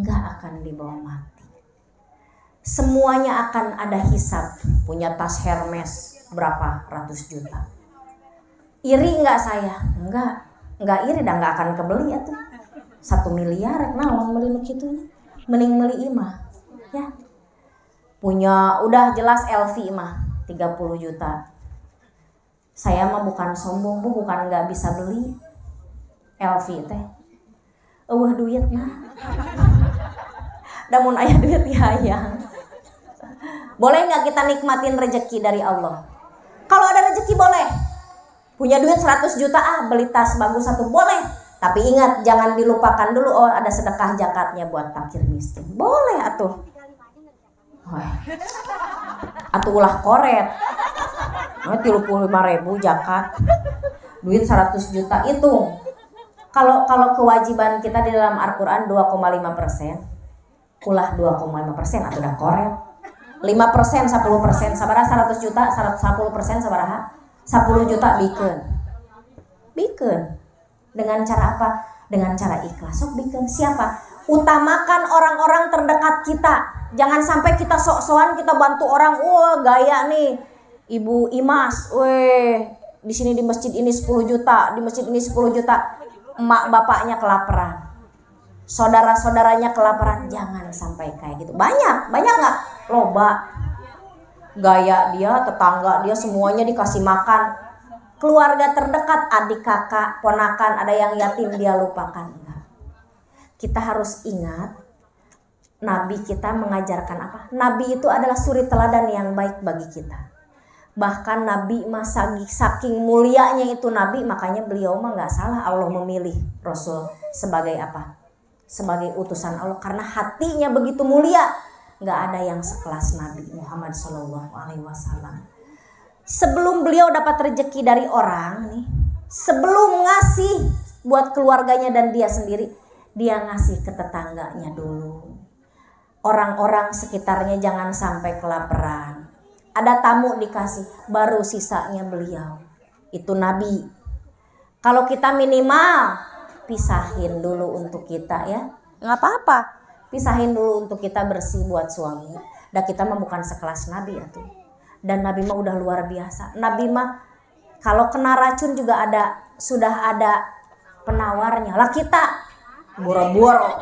gak akan dibawa mati. Semuanya akan ada hisab. Punya tas Hermes berapa ratus juta. Iri gak saya? Enggak iri, dah gak akan kebeli ya tuh. 1 miliar naon beli gitu. Mending beli imah ya. Punya udah jelas LV mah 30 juta. Saya mah bukan sombong, Bu, bukan nggak bisa beli LV teh. Duit mah. Namun aya duit hayang. Boleh nggak kita nikmatin rezeki dari Allah? Kalau ada rezeki boleh. Punya duit 100 juta, beli tas bagus satu boleh. Tapi ingat, jangan dilupakan dulu, ada sedekah zakatnya buat fakir miskin. Boleh atuh. Atuh ulah koret. 35.000 zakat. Duit 100 juta itu. Kalau kewajiban kita di dalam Al-Qur'an 2,5%. Ulah 2,5% atuh dah koret. 5%, 10%, sabaraha 100 juta, 10% sabaraha? 10 juta bikeun. Dengan cara apa? dengan cara ikhlas. Sok bikin siapa? Utamakan orang-orang terdekat kita. Jangan sampai kita sok-sokan kita bantu orang, wah gaya nih. Ibu Imas, di sini di masjid ini 10 juta, di masjid ini 10 juta. Emak bapaknya kelaparan. Saudara-saudaranya kelaparan. Jangan sampai kayak gitu. Banyak nggak? Loba. Gaya dia, tetangga dia semuanya dikasih makan. Keluarga terdekat, adik kakak, ponakan, ada yang yatim dia lupakan. Enggak. Kita harus ingat Nabi kita mengajarkan apa? Nabi itu adalah suri teladan yang baik bagi kita. Bahkan Nabi saking mulianya itu Nabi, makanya beliau mah nggak salah Allah memilih Rasul sebagai apa? Sebagai utusan Allah, karena hatinya begitu mulia. Nggak ada yang sekelas Nabi Muhammad SAW. Sebelum beliau dapat rezeki dari orang nih, sebelum ngasih buat keluarganya dan dia sendiri, dia ngasih ke tetangganya dulu. Orang-orang sekitarnya jangan sampai kelaparan. Ada tamu dikasih, baru sisanya beliau. Itu Nabi. Kalau kita minimal pisahin dulu untuk kita ya. Nggak apa-apa. Pisahin dulu untuk kita bersih buat suami. Dan kita mah bukan sekelas Nabi ya tuh. Dan Nabi mah udah luar biasa. Nabi mah kalau kena racun juga sudah ada penawarnya. Lah kita boro-boro.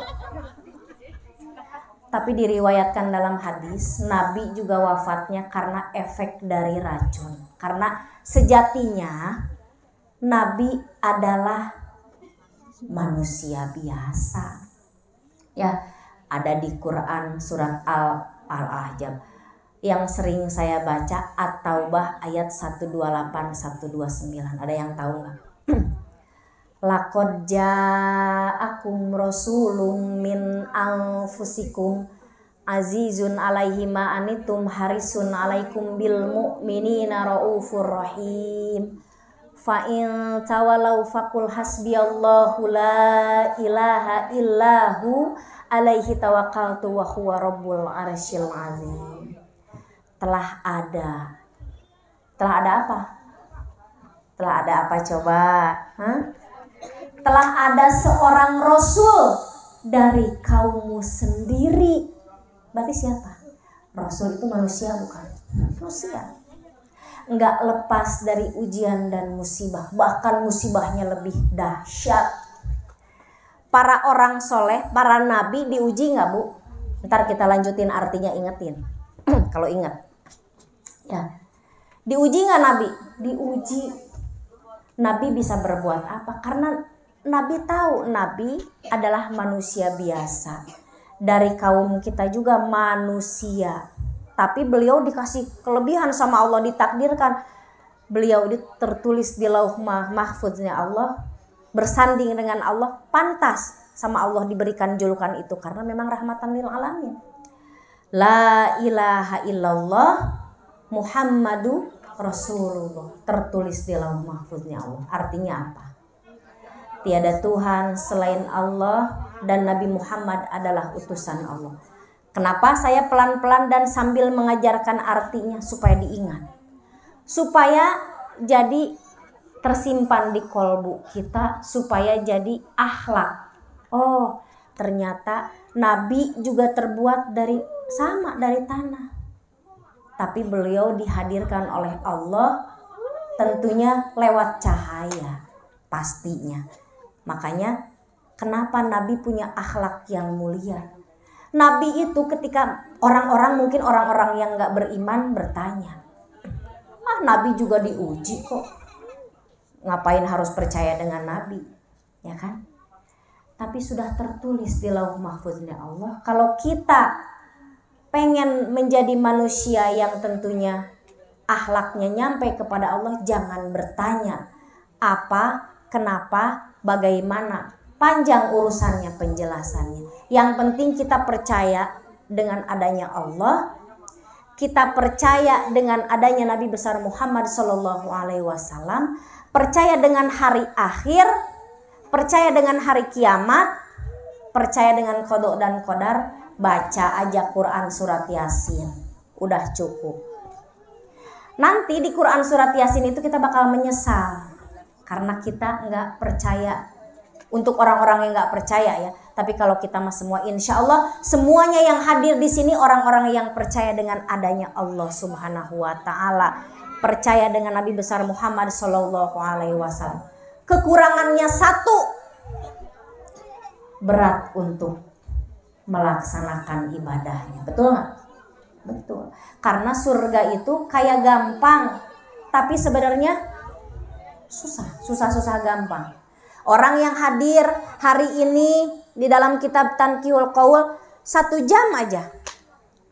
Tapi diriwayatkan dalam hadis, Nabi juga wafatnya karena efek dari racun. Karena sejatinya Nabi adalah manusia biasa. Ya, ada di Quran surat Al-Ahzab yang sering saya baca, At-Taubah ayat 128 129. Ada yang tahu nggak? Laqad ja'akum rasulun min anfusikum azizun alaihi ma anitum harisun alaikum bil mu'minina raufur rahim. Fa in tawalau faqul hasbiyallahu la ilaha illahu alaihi tawakkaltu wa huwa rabbul arsyil azim. Telah ada apa? Telah ada apa coba? Telah ada seorang rasul dari kaummu sendiri. Berarti siapa? Rasul itu manusia bukan? Manusia. Enggak lepas dari ujian dan musibah. Bahkan musibahnya lebih dahsyat. Para orang soleh, para nabi diuji nggak bu? Ntar kita lanjutin artinya, ingetin. Kalau ingat. Ya. Diuji nggak nabi? Diuji. Nabi bisa berbuat apa? Karena Nabi tahu Nabi adalah manusia biasa. Dari kaum kita juga manusia. Tapi beliau dikasih kelebihan sama Allah, ditakdirkan. Beliau tertulis di lauh mahfuznya Allah. Bersanding dengan Allah, pantas sama Allah diberikan julukan itu. Karena memang rahmatan lil alamin. La ilaha illallah Muhammadu Rasulullah. Tertulis di lauh mahfuznya Allah. Artinya apa? Tiada Tuhan selain Allah dan Nabi Muhammad adalah utusan Allah. Kenapa saya pelan-pelan dan sambil mengajarkan artinya supaya diingat. Supaya jadi tersimpan di kolbu kita, supaya jadi akhlak. Oh, ternyata Nabi juga terbuat dari tanah. Tapi beliau dihadirkan oleh Allah tentunya lewat cahaya pastinya. Makanya kenapa Nabi punya akhlak yang mulia? Nabi itu ketika orang-orang yang gak beriman bertanya, Nabi juga diuji kok, ngapain harus percaya dengan Nabi, ya kan? Tapi sudah tertulis di lauh mahfuznya Allah, kalau kita pengen menjadi manusia yang tentunya akhlaknya nyampe kepada Allah, jangan bertanya apa, kenapa, bagaimana, panjang urusannya penjelasannya. Yang penting kita percaya dengan adanya Allah, kita percaya dengan adanya Nabi besar Muhammad SAW, percaya dengan hari akhir, percaya dengan hari kiamat, percaya dengan qada dan qadar. Baca aja Quran surat Yasin, udah cukup. Nanti di Quran surat Yasin itu kita bakal menyesal karena kita nggak percaya untuk orang-orang yang nggak percaya ya. Tapi kalau kita mah semua, insya Allah semuanya yang hadir di sini orang-orang yang percaya dengan adanya Allah Subhanahu Wa Taala, percaya dengan Nabi besar Muhammad Sallallahu Alaihi Wasallam. Kekurangannya satu, berat untuk melaksanakan ibadahnya. Betul nggak? Betul. Karena surga itu kayak gampang, tapi sebenarnya susah gampang. Orang yang hadir hari ini di dalam kitab Tanqihul Qaul 1 jam aja,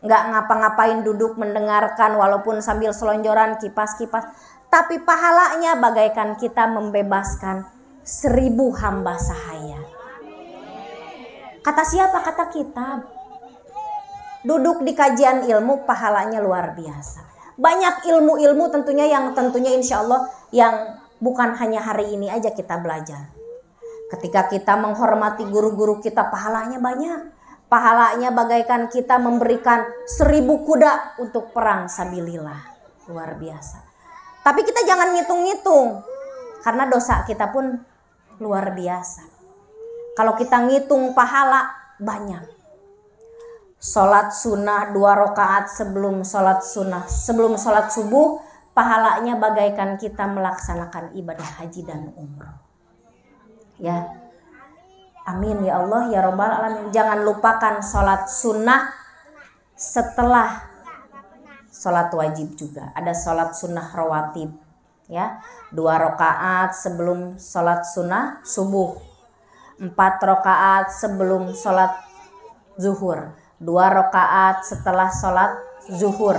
nggak ngapa-ngapain, duduk mendengarkan walaupun sambil selonjoran kipas-kipas, tapi pahalanya bagaikan kita membebaskan 1000 hamba sahaya. Kata siapa? Kata kitab. Duduk di kajian ilmu pahalanya luar biasa. Banyak ilmu-ilmu tentunya insya Allah yang bukan hanya hari ini aja kita belajar. Ketika kita menghormati guru-guru kita pahalanya banyak. Pahalanya bagaikan kita memberikan 1000 kuda untuk perang sabilillah. Luar biasa. Tapi kita jangan ngitung-ngitung. Karena dosa kita pun luar biasa. Kalau kita ngitung pahala banyak. Sholat sunnah 2 rakaat sebelum sholat subuh, pahalanya bagaikan kita melaksanakan ibadah haji dan umrah. Ya, amin ya Allah ya Rabbal Alamin. Jangan lupakan sholat sunnah setelah sholat wajib juga. Ada sholat sunnah rawatib, ya, 2 rakaat sebelum sholat sunnah subuh, 4 rakaat sebelum sholat zuhur, 2 rakaat setelah sholat zuhur.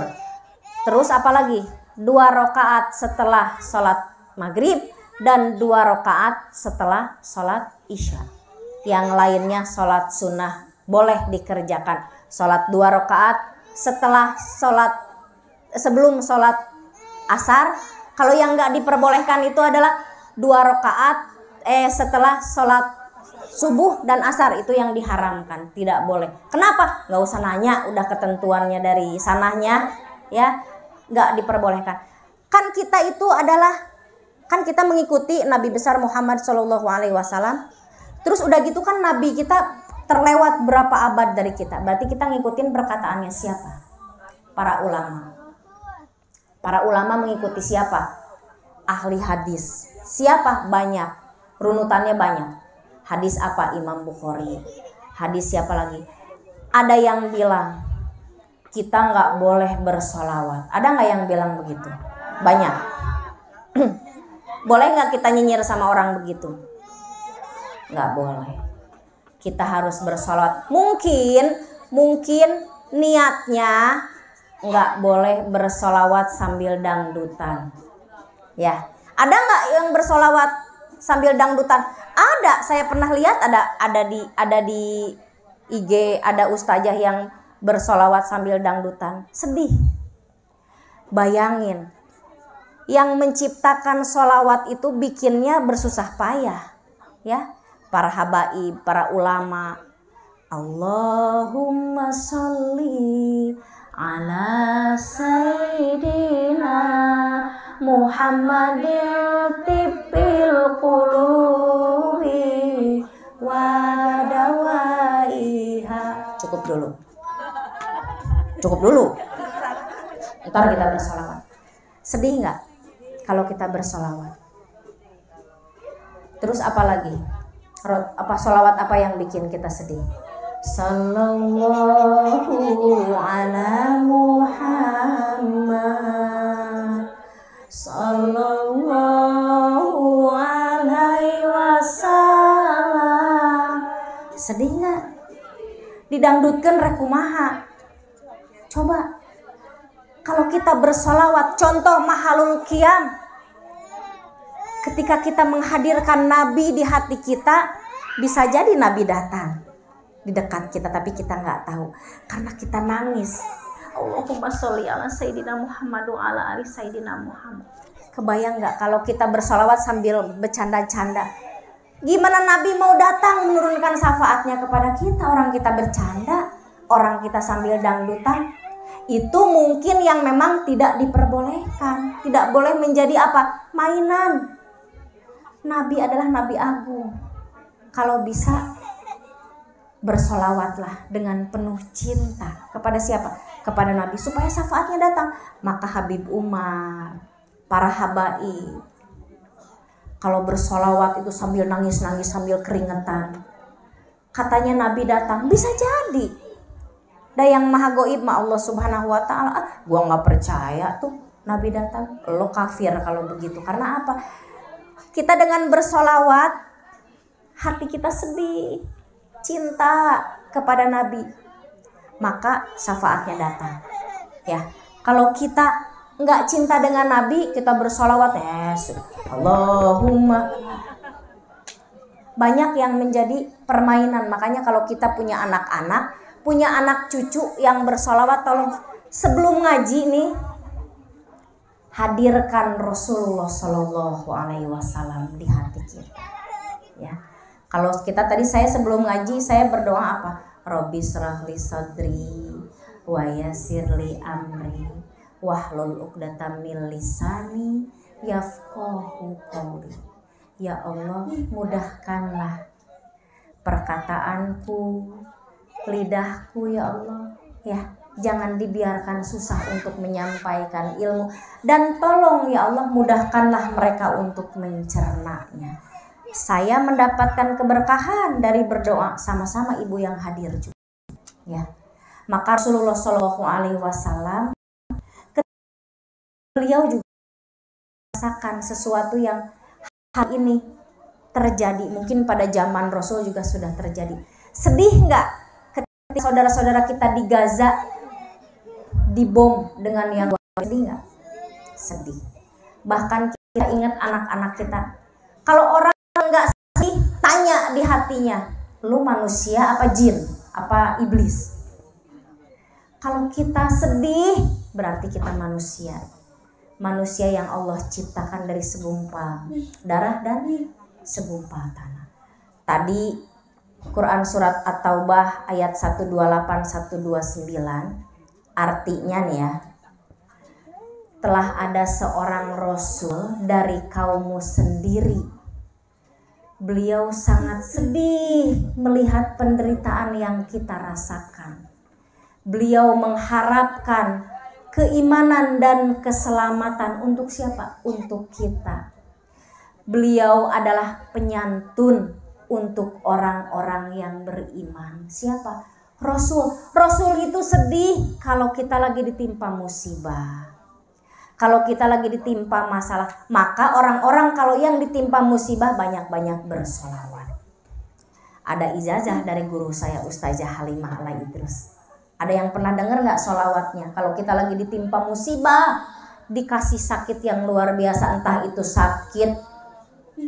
Terus apa lagi? 2 rakaat setelah sholat maghrib dan 2 rakaat setelah sholat isya. Yang lainnya sholat sunnah boleh dikerjakan. Sholat 2 rakaat sebelum sholat asar. Kalau yang nggak diperbolehkan itu adalah 2 rakaat setelah sholat subuh dan asar, itu yang diharamkan, tidak boleh. Kenapa? Nggak usah nanya, udah ketentuannya dari sananya, ya, nggak diperbolehkan. Kan kita mengikuti Nabi besar Muhammad Shallallahu Alaihi Wasallam. Terus udah gitu kan Nabi kita terlewat berapa abad dari kita. Berarti kita ngikutin perkataannya siapa? Para ulama. Para ulama mengikuti siapa? Ahli hadis. Siapa? Banyak. Runutannya banyak. Hadis apa? Imam Bukhari. Hadis siapa lagi? Ada yang bilang kita nggak boleh bersolawat. Ada nggak yang bilang begitu? Banyak. Boleh nggak kita nyinyir sama orang begitu? Nggak boleh. Kita harus bersolawat. Mungkin niatnya nggak boleh bersolawat sambil dangdutan. Ya, ada nggak yang bersolawat sambil dangdutan? Ada, saya pernah lihat ada di IG, ada ustazah yang bersolawat sambil dangdutan. Sedih. Bayangin, yang menciptakan solawat itu bikinnya bersusah payah, ya. Para habaib, para ulama. Allahumma sholli ala sayyidina Muhammadin tibbil qulubi wa dawaiha. Cukup dulu. Ntar kita bersolawat. Sedih nggak kalau kita bersolawat? Terus apa lagi? Solawat apa yang bikin kita sedih? Sallallahu ala Muhammad Sallallahu alaihi wasallam. Sedih nggak? Didangdutkan rekumaha. Coba kalau kita bersolawat, contoh mahalul qiyam, ketika kita menghadirkan Nabi di hati kita, bisa jadi Nabi datang di dekat kita, tapi kita nggak tahu karena kita nangis. Allahumma sholli ala sayyidina Muhammad wa ala ali sayyidina Muhammad. Kebayang nggak kalau kita bersolawat sambil bercanda-canda? Gimana Nabi mau datang menurunkan syafaatnya kepada kita? Orang kita bercanda, orang kita sambil dangdutan. Itu mungkin yang memang tidak diperbolehkan. Tidak boleh menjadi apa? Mainan. Nabi adalah Nabi agung. kalau bisa bersolawatlah dengan penuh cinta kepada siapa? Kepada Nabi supaya syafaatnya datang. Maka Habib Umar, para habaib, kalau bersolawat itu sambil nangis-nangis, sambil keringetan, katanya Nabi datang, bisa jadi. Dan yang maha goib mah Allah subhanahu wa ta'ala. Gua gak percaya tuh Nabi datang. Lo kafir kalau begitu. Karena apa? Kita dengan bersolawat, hati kita sedih, cinta kepada Nabi, maka syafaatnya datang. Ya, kalau kita nggak cinta dengan Nabi, kita bersolawat, Allahumma, banyak yang menjadi permainan. Makanya kalau kita punya anak-anak, punya anak cucu yang bersolawat, tolong sebelum ngaji nih, hadirkan Rasulullah Shallallahu Alaihi Wasallam di hati kita. Ya. Kalau kita tadi, saya sebelum ngaji saya berdoa apa? Robbi shrahli sadri wa yassirli amri wahlul 'uqdatam min lisani yafqahu qawli. Ya Allah, mudahkanlah perkataanku, lidahku ya Allah. Ya, jangan dibiarkan susah untuk menyampaikan ilmu, dan tolong ya Allah mudahkanlah mereka untuk mencernanya. Saya mendapatkan keberkahan dari berdoa sama-sama ibu yang hadir juga. Ya, maka Rasulullah Shallallahu Alaihi Wasallam, beliau juga merasakan sesuatu yang hal ini terjadi. Mungkin pada zaman Rasul juga sudah terjadi. Sedih nggak ketika saudara-saudara kita di Gaza dibom dengan yang sedih nggak? Sedih. Bahkan kita ingat anak-anak kita. Kalau orang nggak sedih, tanya di hatinya, lu manusia apa jin, apa iblis? Kalau kita sedih, berarti kita manusia. Manusia yang Allah ciptakan dari segumpal darah dan segumpal tanah. Tadi Quran surat At-Taubah ayat 128-129, artinya nih ya, telah ada seorang Rasul dari kaummu sendiri. Beliau sangat sedih melihat penderitaan yang kita rasakan. Beliau mengharapkan keimanan dan keselamatan untuk siapa? Untuk kita. Beliau adalah penyantun untuk orang-orang yang beriman. Siapa? Rasul. Rasul itu sedih kalau kita lagi ditimpa musibah. Kalau kita lagi ditimpa masalah, maka orang-orang kalau yang ditimpa musibah banyak-banyak bersolawat. Ada ijazah dari guru saya, Ustazah Halimah Ala Idrus. Ada yang pernah dengar nggak solawatnya? Kalau kita lagi ditimpa musibah, dikasih sakit yang luar biasa, entah itu sakit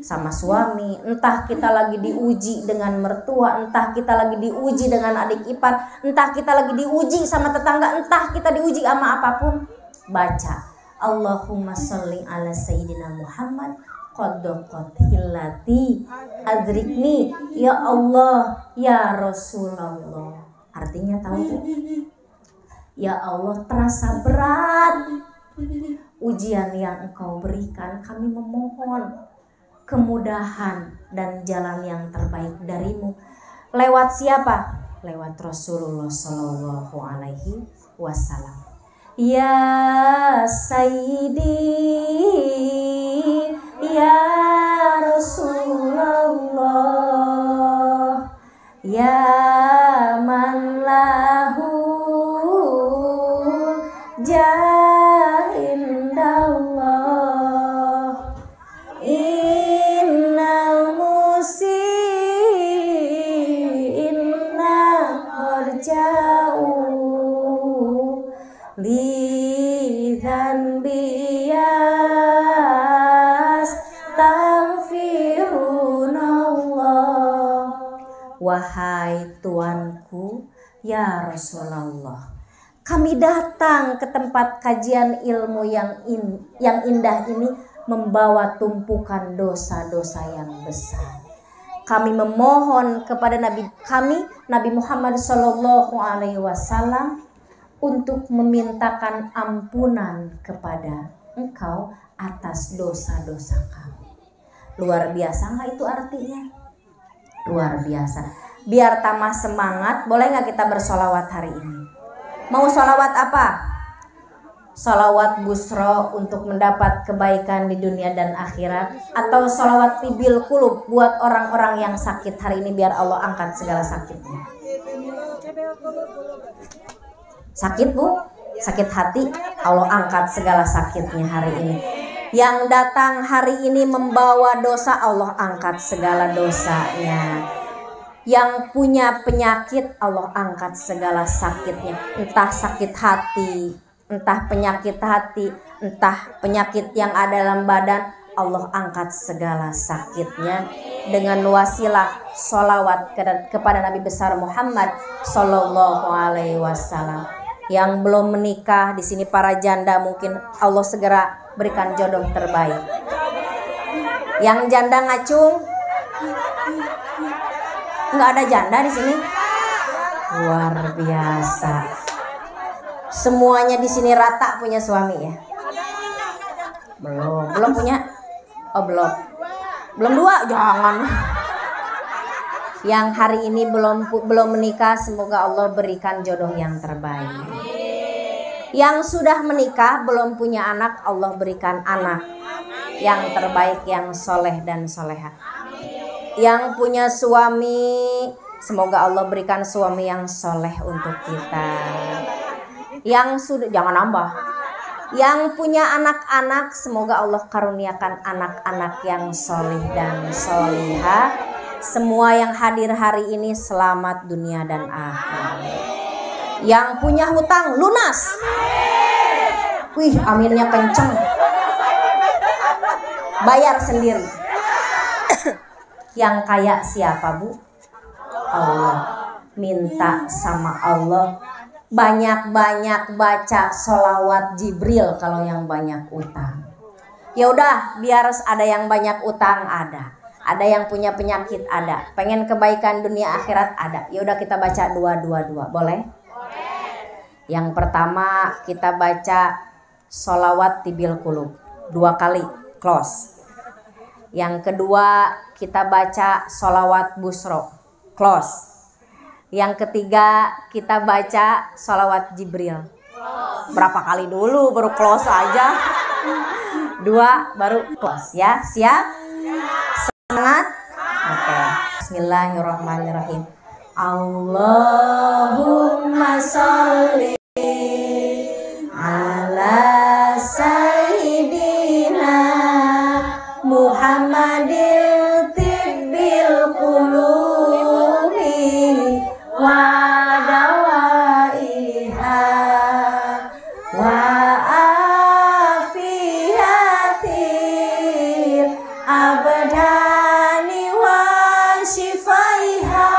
sama suami, entah kita lagi diuji dengan mertua, entah kita lagi diuji dengan adik ipar, entah kita lagi diuji sama tetangga, entah kita diuji sama apapun, baca Allahumma sholli ala sayyidina Muhammad qadqat hillati adrikni ya Allah ya Rasulullah. Artinya tahu tuh? Ya Allah, terasa berat ujian yang Engkau berikan, kami memohon kemudahan dan jalan yang terbaik darimu. Lewat siapa? Lewat Rasulullah Shallallahu Alaihi Wasallam. Ya Sayyidi ya Rasulullah ya man lahu jah indallah innal musiinna harja'u lidhan biyas taghfirunallah. Wahai Tuanku ya Rasulullah, kami datang ke tempat kajian ilmu yang indah ini membawa tumpukan dosa-dosa yang besar. Kami memohon kepada Nabi kami Nabi Muhammad Sallallahu Alaihi Wasallam untuk memintakan ampunan kepada Engkau atas dosa-dosa kami. Luar biasa nggak itu artinya? Luar biasa. Biar tambah semangat, boleh nggak kita bersolawat hari ini? Mau solawat apa? Solawat busro untuk mendapat kebaikan di dunia dan akhirat, atau solawat tibil kulub buat orang-orang yang sakit hari ini biar Allah angkat segala sakitnya. Sakit bu? Sakit hati, Allah angkat segala sakitnya hari ini. Yang datang hari ini membawa dosa, Allah angkat segala dosanya. Yang punya penyakit, Allah angkat segala sakitnya. Entah sakit hati, entah penyakit hati, entah penyakit yang ada dalam badan, Allah angkat segala sakitnya dengan wasilah sholawat kepada Nabi besar Muhammad Sallallahu Alaihi Wasallam. Yang belum menikah di sini para janda, mungkin Allah segera berikan jodoh terbaik. Yang janda ngacung, nggak ada janda di sini. Luar biasa. Semuanya di sini rata punya suami ya? Belum punya? Oh belum dua, jangan. Yang hari ini belum menikah, semoga Allah berikan jodoh yang terbaik. Yang sudah menikah belum punya anak, Allah berikan anak yang terbaik, yang soleh dan soleha. Yang punya suami, semoga Allah berikan suami yang soleh untuk kita. Yang sudah, jangan nambah. Yang punya anak-anak, semoga Allah karuniakan anak-anak yang soleh dan soleha. Semua yang hadir hari ini selamat dunia dan akhirat. Yang punya hutang lunas. Wih, aminnya kenceng. Bayar sendiri. Yang kaya siapa bu? Allah. Minta sama Allah. Banyak-banyak baca sholawat Jibril kalau yang banyak utang. Ya udah, biar ada yang banyak utang ada. Ada yang punya penyakit ada. Pengen kebaikan dunia akhirat ada. Ya udah kita baca dua. Boleh? Yang pertama kita baca sholawat tibil kulub 2 kali close. Yang kedua kita baca sholawat busro close. Yang ketiga kita baca sholawat Jibril. Berapa kali dulu baru close aja? 2 baru close ya. Siap? Semangat? Oke. Bismillahirrahmanirrahim. Allahumma sholli ala sayyidina Muhammadil tibbil qulubi wa dawaiha wa afiyatil abdani wa shifaiha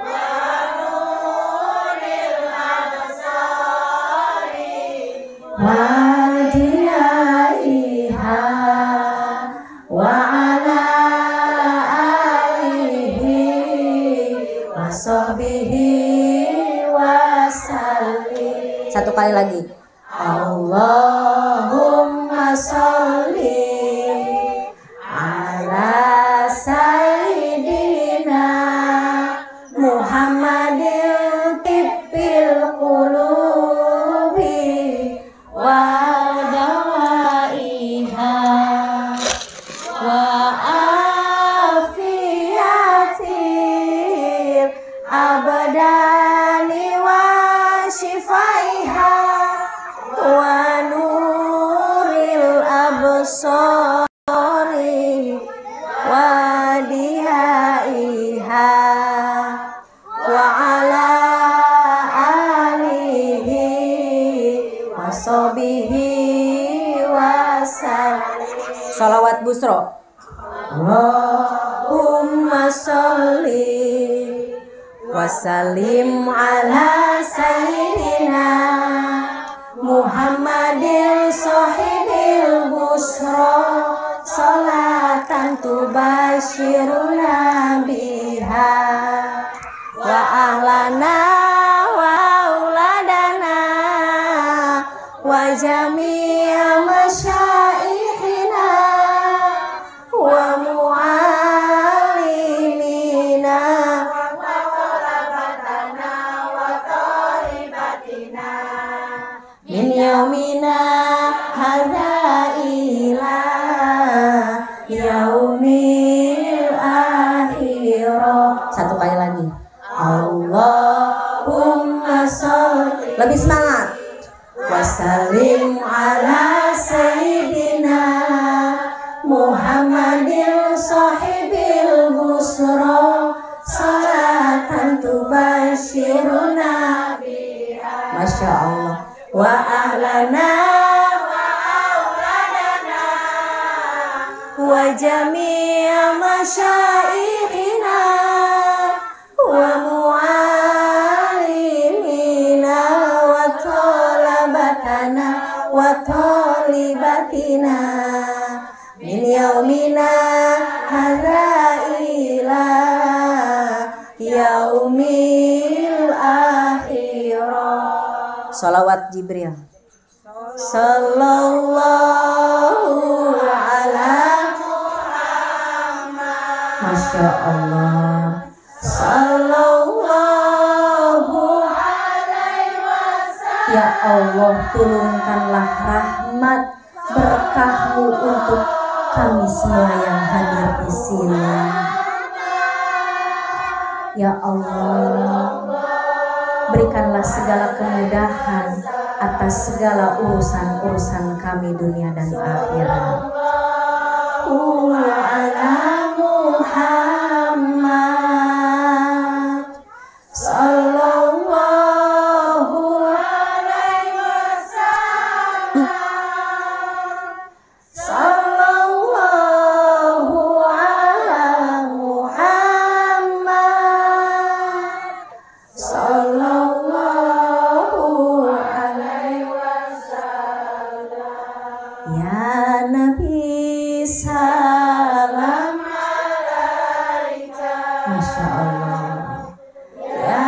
wa nuril absari wa diyaiha wa ala alihi wa sahbihi wa sallim. Satu kali lagi. Allahumma sholli ala sayyidina Muhammadil tibbil qulubi wa dawaiha wa afiyatil abdani wa shifaiha wa nuril absari wa dihaiha wa ala alihi wa sahbihi wa sallim. Sholawat busro. Allahumma sholli wa sallim ala sayyidina Muhammadil sahibil busro salatan tubashiruna biha wa ahlana wa auladana wa jami'a masyaikhina wa mu'allimina Masya Allah. Wa ahlana wa jami'a masyaikhina wa mu'allimina wa talabatana wa talibatina min yaumina hadza ila yaumil akhirah. Salawat Jibril. Sallallahu ala Muhammad. Masya Allah. Sallallahu alaihi wasallam. Ya Allah, turunkanlah rahmat berkah-Mu untuk kami semua yang hadir di sini. Ya Allah, berikanlah segala kemudahan atas segala urusan-urusan kami dunia dan akhirat. Ala Muhammad sallallahu alaihi wasallam. Sallallahu ala Muhammad sallallahu alaihi wasallam. Ya Nabi salam alaika. Masya Allah. Ya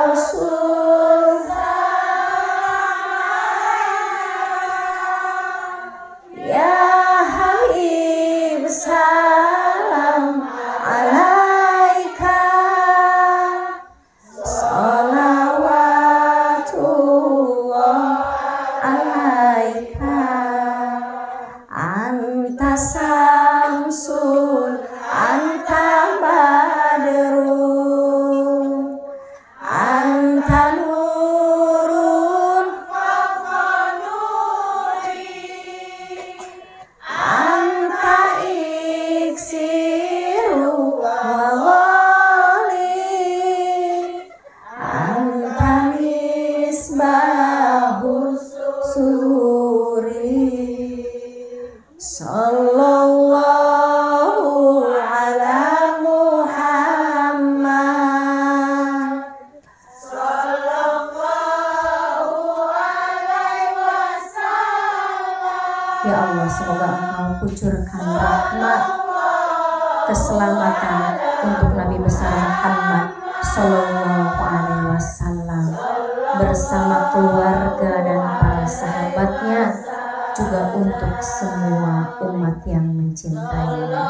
Rasul salam. Ya Habib salam alaika. Salawatullah alaika. Anta samsun, anta badrun, anta nurun fawqa nuri, anta iksiru wa ghali, anta misbahus sururi. Sallallahu ala Muhammad sallallahu alaihi wasallam. Ya Allah, semoga Engkau kucurkan rahmat keselamatan untuk Nabi besar Muhammad sallallahu alaihi wasallam bersama keluarga dan para sahabatnya, juga untuk semua umat yang mencintainya.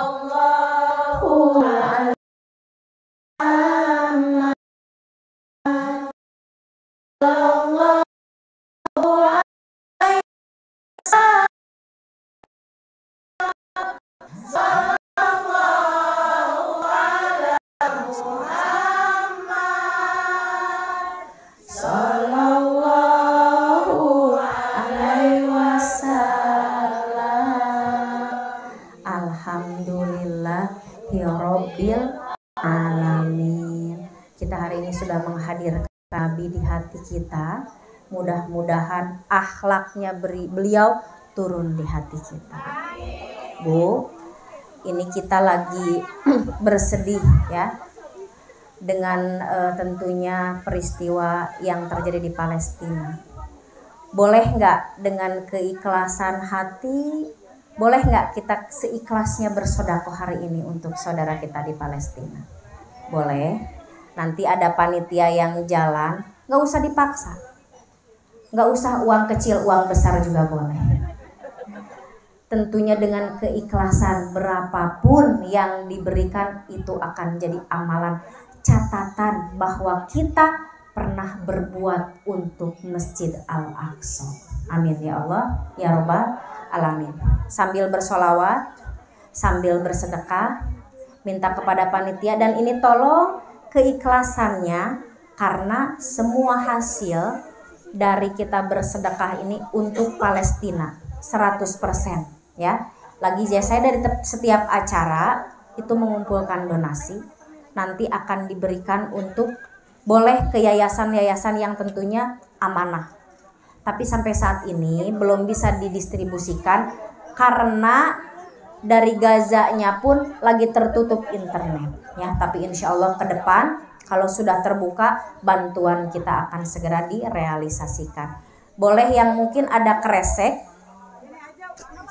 Alhamdulillahirabbil alamin. Kita hari ini sudah menghadirkan Nabi di hati kita. Mudah-mudahan akhlaknya beliau turun di hati kita. Bu, ini kita lagi bersedih ya dengan tentunya peristiwa yang terjadi di Palestina. Boleh nggak dengan keikhlasan hati, boleh nggak kita seikhlasnya bersedekah hari ini untuk saudara kita di Palestina? Boleh. Nanti ada panitia yang jalan, nggak usah dipaksa. Nggak usah uang kecil, uang besar juga boleh. Tentunya dengan keikhlasan berapapun yang diberikan itu akan jadi amalan catatan bahwa kita pernah berbuat untuk Masjid Al-Aqsa. Amin ya Allah, ya Rabbal Alamin. Sambil bersolawat, sambil bersedekah, minta kepada panitia, dan ini tolong keikhlasannya, karena semua hasil dari kita bersedekah ini untuk Palestina 100% ya. Lagi saya dari setiap acara itu mengumpulkan donasi, nanti akan diberikan untuk boleh ke yayasan-yayasan yang tentunya amanah Tapi sampai saat ini belum bisa didistribusikan karena dari Gaza-nya pun lagi tertutup internet ya. Tapi insya Allah ke depan kalau sudah terbuka, bantuan kita akan segera direalisasikan. Boleh yang mungkin ada kresek,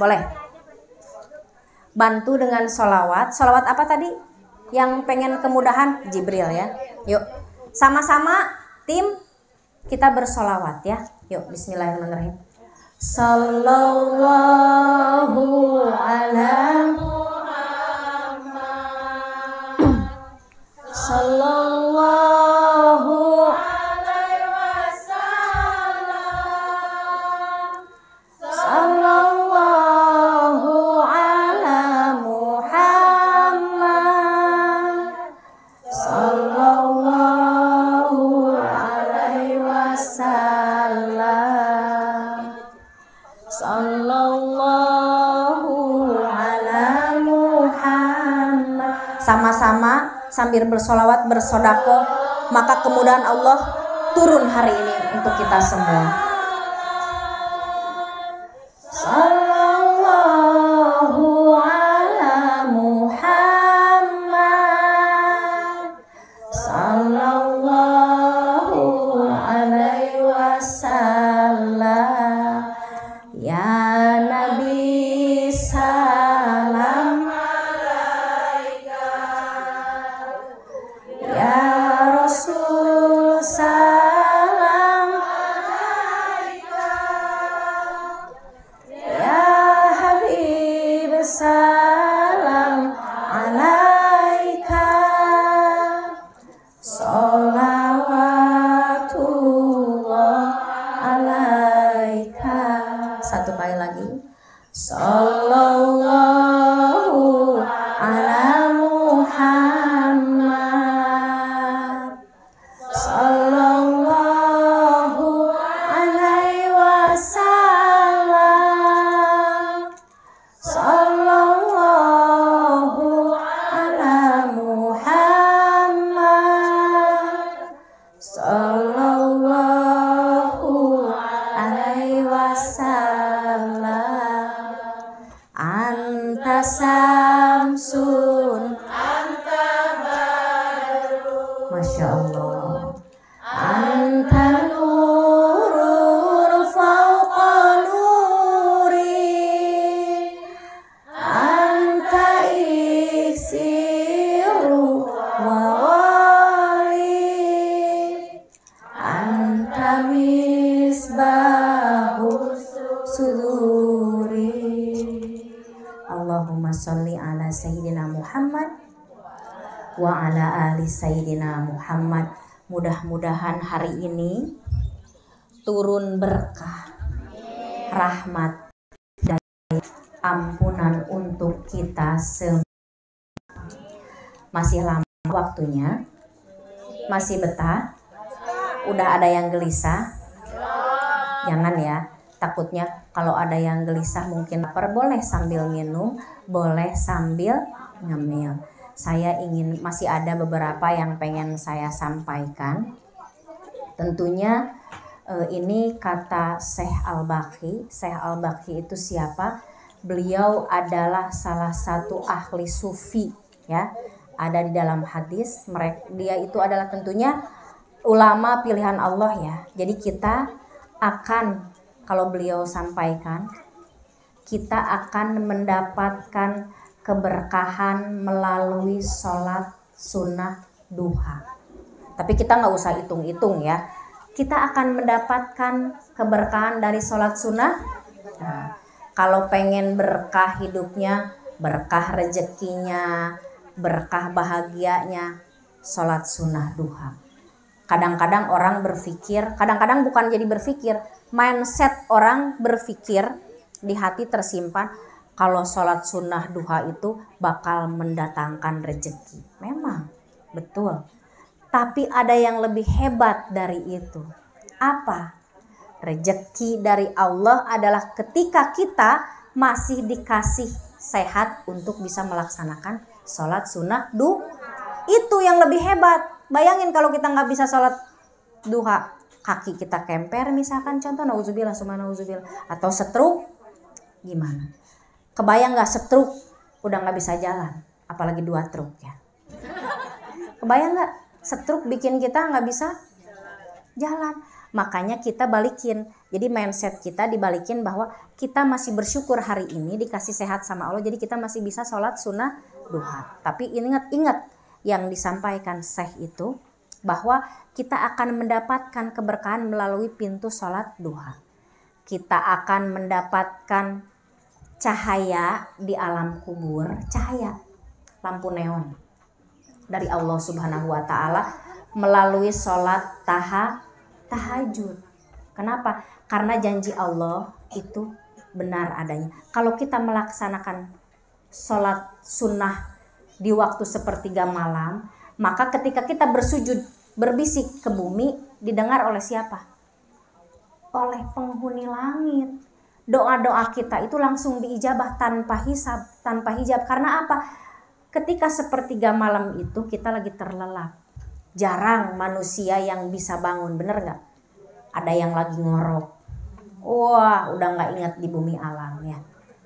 boleh bantu dengan sholawat. Sholawat apa tadi? Yang pengen kemudahan Jibril ya. Yuk sama-sama tim kita bersolawat ya. Yuk bismillahirrahmanirrahim. Sallallahu ala Muhammad. Sallallahu alaihi wasallam. Sallallahu ala Muhammad. Sallallahu alaihi wasallam. Sallallahu ala Muhammad. Sama-sama sambil bersolawat bersodako, maka kemudahan Allah turun hari ini untuk kita semua. Sallallahu ala Muhammad. Sallallahu alaihi wasallam. Ya Nabi salam alaika. Ya Rasul salam alaika. Ya Habib salam alaika. Sholawatullah alaika. Satu kali lagi. Sallallahu ala Muhammad. Sallallahu alaihi wasallam. Sallallahu ala Muhammad. Sallallahu alaihi wasallam. Anta samsun, anta badrun. Masya Allah. Anta nurun fauqa nuri. Anta iksiru wa wali. Anta misbahu suduri. Allahumma sholli ala sayyidina Muhammad wa ala ali sayyidina Muhammad. Mudah-mudahan hari ini turun berkah, rahmat, dan ampunan untuk kita semua. Masih lama waktunya? Masih betah? Udah ada yang gelisah? Jangan ya. Takutnya kalau ada yang gelisah mungkin lapar, boleh sambil minum, boleh sambil ngemil. Saya ingin, masih ada beberapa yang pengen saya sampaikan. Tentunya ini kata Syekh Al-Baqi. Syekh Al-Baqi itu siapa? Beliau adalah salah satu ahli sufi ya. Ada di dalam hadis, dia itu adalah tentunya ulama pilihan Allah ya. Jadi kita akan, kalau beliau sampaikan, kita akan mendapatkan keberkahan melalui sholat sunnah duha. Tapi kita nggak usah hitung-hitung ya. Kita akan mendapatkan keberkahan dari sholat sunnah. Nah, kalau pengen berkah hidupnya, berkah rezekinya, berkah bahagianya, sholat sunnah duha. Kadang-kadang orang berpikir, kadang-kadang bukan jadi berpikir, mindset orang berpikir di hati tersimpan kalau sholat sunnah duha itu bakal mendatangkan rezeki. Memang betul, tapi ada yang lebih hebat dari itu. Apa? Rezeki dari Allah adalah ketika kita masih dikasih sehat untuk bisa melaksanakan sholat sunnah duha. Itu yang lebih hebat. Bayangin kalau kita nggak bisa sholat duha, kaki kita kemper misalkan contoh, nauzubillah summa nauzubillah, atau stroke, gimana? Kebayang nggak stroke udah nggak bisa jalan, apalagi 2 truk ya. Kebayang nggak stroke bikin kita nggak bisa jalan. Makanya kita balikin, jadi mindset kita dibalikin bahwa kita masih bersyukur hari ini dikasih sehat sama Allah, jadi kita masih bisa sholat sunnah duha. Tapi ingat yang disampaikan Syekh itu, bahwa kita akan mendapatkan keberkahan melalui pintu sholat duha. Kita akan mendapatkan cahaya di alam kubur, cahaya lampu neon dari Allah Subhanahu wa Ta'ala melalui sholat tahajud. Kenapa? Karena janji Allah itu benar adanya. Kalau kita melaksanakan sholat sunnah di waktu sepertiga malam, maka ketika kita bersujud berbisik ke bumi, didengar oleh siapa? Oleh penghuni langit. Doa-doa kita itu langsung diijabah tanpa hijab. Karena apa? Ketika sepertiga malam itu kita lagi terlelap. Jarang manusia yang bisa bangun, bener gak? Ada yang lagi ngorok. Wah, udah gak ingat di bumi alam ya.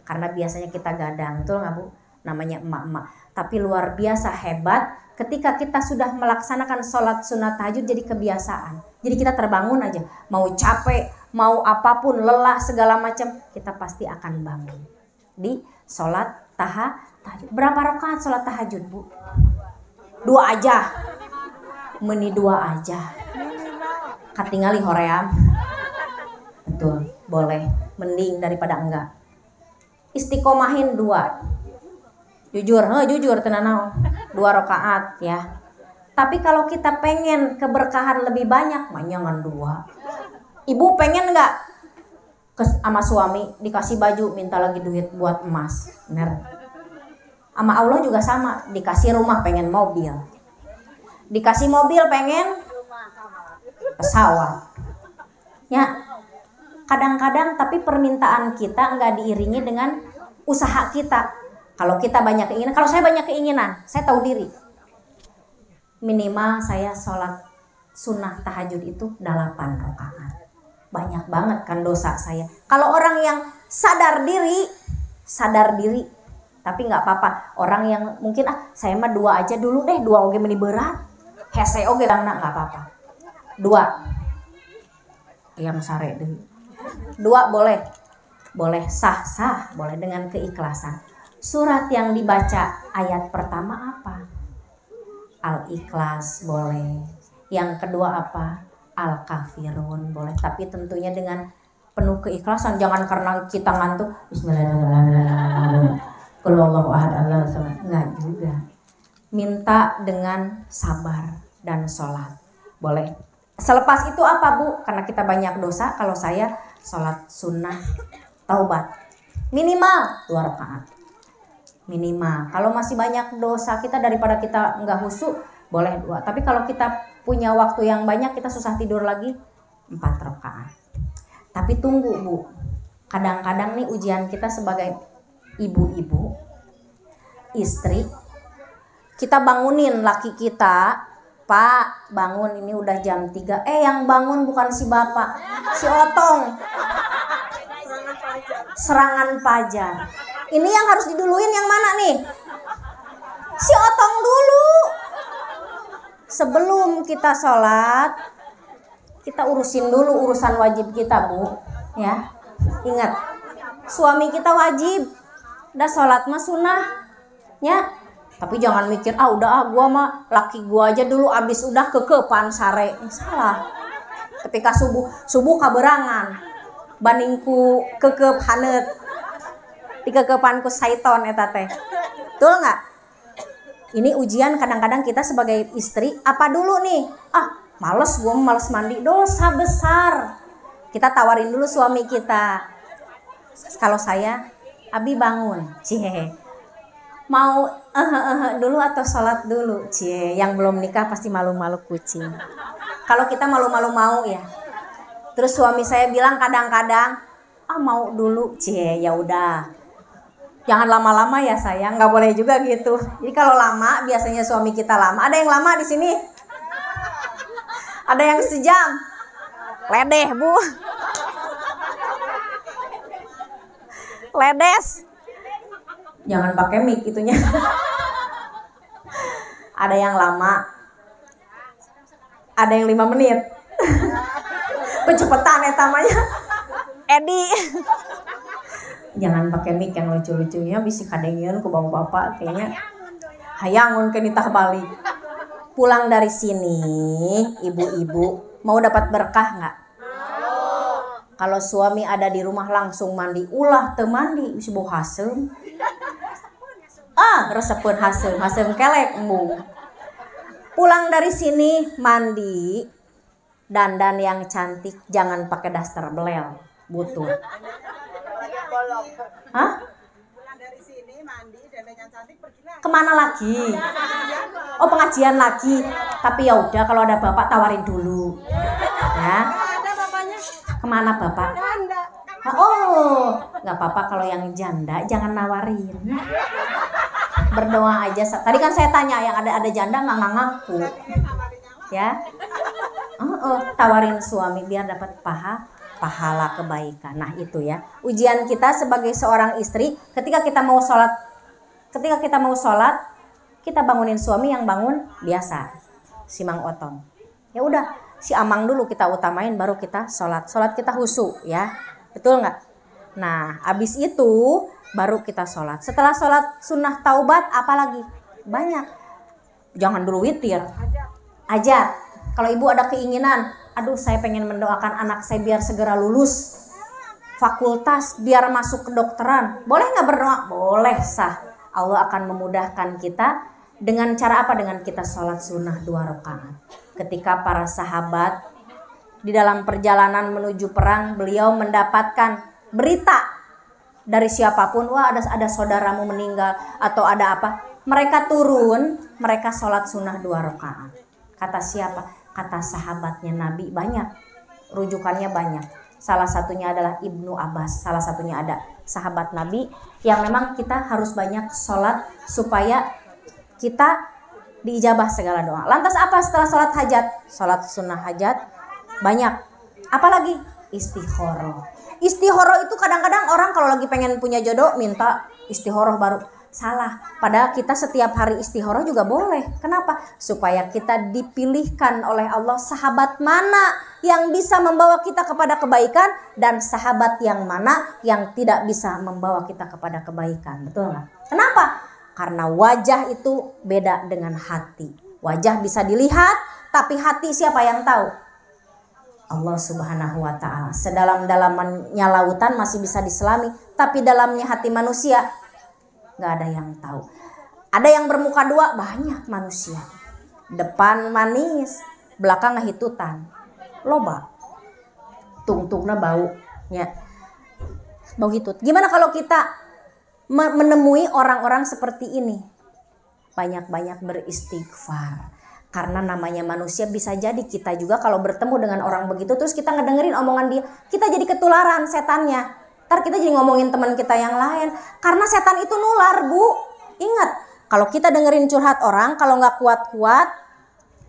Karena biasanya kita gadang, betul gak Bu? Namanya emak-emak. Tapi luar biasa hebat ketika kita sudah melaksanakan sholat sunat tahajud jadi kebiasaan. Jadi kita terbangun aja. Mau capek, mau apapun, lelah segala macam, kita pasti akan bangun. Di sholat tahajud. Berapa rakaat sholat tahajud Bu? 2 aja. Meni 2 aja. Katingali hoream. Betul, boleh. Mending daripada enggak. Istiqomahin 2. Jujur tenanau. 2 rakaat ya. Tapi kalau kita pengen keberkahan lebih banyak, jangan 2. Ibu pengen enggak sama suami dikasih baju, minta lagi duit buat emas? Bener. Sama Allah juga sama, dikasih rumah pengen mobil. Dikasih mobil pengen pesawat. Ya, kadang-kadang tapi permintaan kita nggak diiringi dengan usaha kita. Kalau kita banyak keinginan, kalau saya banyak keinginan, saya tahu diri. Minimal saya sholat sunnah tahajud itu 8 rakaat. Banyak banget kan dosa saya. Kalau orang yang sadar diri, tapi nggak apa-apa. Orang yang mungkin saya mah 2 aja dulu deh, 2 oge meni berat. Hese oge nggak apa-apa. 2 yang sare deh. 2 boleh sah boleh dengan keikhlasan. Surat yang dibaca ayat pertama apa? Al-Ikhlas boleh. Yang kedua apa? Al-Kafirun boleh. Tapi tentunya dengan penuh keikhlasan. Jangan karena kita ngantuk Bismillahirrahmanirrahim. Kalau Allah ahad Allah samad. Enggak juga. Minta dengan sabar dan sholat. Boleh. Selepas itu apa Bu? Karena kita banyak dosa. Kalau saya sholat sunnah taubat. Minimal 2 rakaat. Minimal. Kalau masih banyak dosa kita daripada kita nggak khusyuk, boleh 2. Tapi kalau kita punya waktu yang banyak, kita susah tidur lagi, 4 rakaat. Tapi tunggu Bu. Kadang-kadang nih ujian kita sebagai ibu-ibu, istri, kita bangunin laki kita, Pak bangun ini udah jam 3. Yang bangun bukan si bapak, si Otong. Serangan fajar. Ini yang harus diduluin yang mana nih? Si Otong dulu. Sebelum kita sholat, kita urusin dulu urusan wajib kita Bu. Ya, ingat, suami kita wajib. Udah sholat mah sunnah. Ya, tapi jangan mikir udah gua mah laki gua aja dulu abis udah kekepan sare. Salah. Ketika subuh kaberangan, bandingku kekep hanet. Dikekepanku syaiton eta teh. Betul nggak? Ini ujian kadang-kadang kita sebagai istri apa dulu nih? Males mandi, dosa besar. Kita tawarin dulu suami kita. Kalau saya, Abi bangun, cie. Mau dulu atau sholat dulu, cie. Yang belum nikah pasti malu-malu kucing. Kalau kita malu-malu mau ya. Terus suami saya bilang kadang-kadang, mau dulu, cie. Ya udah. Jangan lama-lama ya sayang, nggak boleh juga gitu. Jadi kalau lama, biasanya suami kita lama. Ada yang lama di sini? Ada yang sejam? Ledeh Bu. Ledes. Jangan pakai mic itunya. Ada yang lama. Ada yang 5 menit. Kecepatan ya tamanya. Edi. Jangan pakai mic yang lucu-lucunya bisi kadengeun ku bapak kayaknya. Hayangun ke nitah balik. Pulang dari sini, ibu-ibu mau dapat berkah nggak? Kalau suami ada di rumah langsung mandi, ulah teu mandi, bisa bau hasem. Resepeun hasem kelek embung. Pulang dari sini mandi, dandan yang cantik, jangan pakai daster belel, butuh. Hah? Pulang dari sini mandi, dandan yang cantik, pergi lagi. Kemana lagi? Oh pengajian lagi. Tapi ya udah kalau ada bapak tawarin dulu. Ya. Ada bapaknya. Kemana bapak? Janda. Oh, nggak apa-apa kalau yang janda jangan nawarin. Berdoa aja. Tadi kan saya tanya yang ada janda nggak ngaku. Ya. Tawarin suami biar dapat pahala kebaikan. Nah itu ya. Ujian kita sebagai seorang istri ketika kita mau sholat, kita bangunin suami yang bangun biasa, si Mang Otong. Ya udah, si Amang dulu kita utamain, baru kita sholat kita khusyuk ya, betul nggak? Nah, abis itu baru kita sholat. Setelah sholat sunnah taubat, apalagi banyak. Jangan dulu witir, ajat. Kalau ibu ada keinginan, aduh saya pengen mendoakan anak saya biar segera lulus fakultas, biar masuk kedokteran, boleh nggak berdoa? Boleh, sah. Allah akan memudahkan kita. Dengan cara apa? Dengan kita sholat sunnah 2 rakaat. Ketika para sahabat di dalam perjalanan menuju perang, beliau mendapatkan berita dari siapapun, wah ada saudaramu meninggal atau ada apa, mereka turun, mereka sholat sunnah 2 rakaat. Kata siapa? Kata sahabatnya Nabi, banyak, rujukannya banyak. Salah satunya adalah Ibnu Abbas, salah satunya ada sahabat Nabi yang memang kita harus banyak sholat supaya kita diijabah segala doa. Lantas apa setelah sholat hajat? Sholat sunnah hajat banyak. Apalagi? Istikharah. Istikharah itu kadang-kadang orang kalau lagi pengen punya jodoh minta istikharah baru. Salah. Padahal kita setiap hari istikharah juga boleh. Kenapa? Supaya kita dipilihkan oleh Allah sahabat mana yang bisa membawa kita kepada kebaikan dan sahabat yang mana yang tidak bisa membawa kita kepada kebaikan. Betul nggak? Kenapa? Karena wajah itu beda dengan hati. Wajah bisa dilihat, tapi hati siapa yang tahu? Allah Subhanahu wa ta'ala. Sedalam-dalamnya lautan masih bisa diselami, tapi dalamnya hati manusia gak ada yang tahu. Ada yang bermuka 2, banyak manusia. Depan manis, belakang ngehitutan. Loba. Tungtungna bau. Ya. Bau hitut. Gimana kalau kita menemui orang-orang seperti ini? Banyak-banyak beristighfar. Karena namanya manusia, bisa jadi kita juga kalau bertemu dengan orang begitu terus kita ngedengerin omongan dia, kita jadi ketularan setannya. Ntar kita jadi ngomongin teman kita yang lain. Karena setan itu nular, Bu. Ingat, kalau kita dengerin curhat orang, kalau nggak kuat-kuat,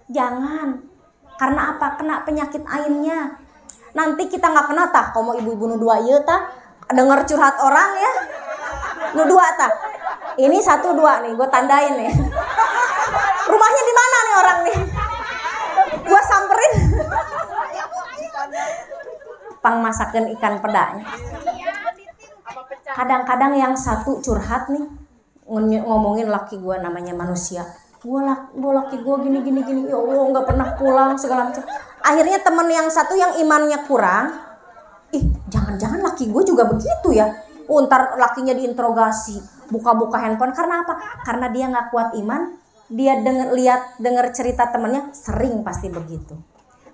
jangan. Karena apa? Kena penyakit ainnya. Nanti kita nggak kena tah, kalau mau ibu-ibu nu 2 ieu tah, denger curhat orang ya. Nu 2 tah. Ini 1 2 nih, gue tandain nih. Rumahnya di mana nih orang nih? Gue samperin. Pang masakan ikan pedanya. Kadang-kadang yang satu curhat nih, ngomongin laki gue, namanya manusia. Gue laki gue gini, ya Allah nggak pernah pulang segala macam. Akhirnya temen yang satu yang imannya kurang, jangan-jangan laki gue juga begitu ya. Ntar lakinya diinterogasi, buka-buka handphone. Karena apa? Karena dia nggak kuat iman. Dia denger cerita temennya, sering pasti begitu.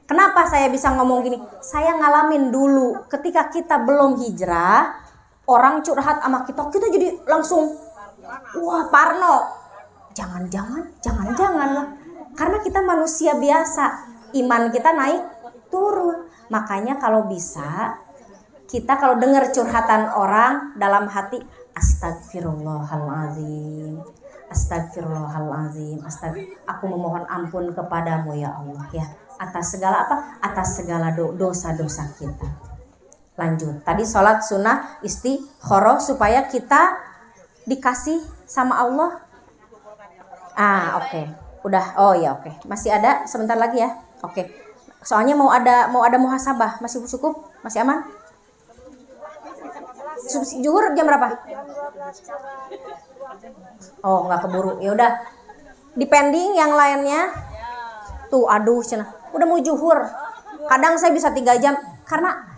Kenapa saya bisa ngomong gini? Saya ngalamin dulu ketika kita belum hijrah, orang curhat sama kita jadi langsung wah parno. Jangan lah. Karena kita manusia biasa, iman kita naik turun. Makanya kalau bisa, kita kalau dengar curhatan orang dalam hati, astagfirullahaladzim, Astagfirullahalazim. Aku memohon ampun kepadamu ya Allah ya, atas segala apa? Atas segala dosa-dosa kita. Lanjut. Tadi sholat sunnah istikharah supaya kita dikasih sama Allah. Oke. Udah. Oh ya, oke. Masih ada sebentar lagi ya. Oke. Soalnya mau ada muhasabah. Masih cukup? Masih aman? Zuhur jam berapa? Oh, nggak keburu. Ya udah. Depending yang lainnya. Tuh, aduh, cenah. Udah mau zuhur. Kadang saya bisa 3 jam karena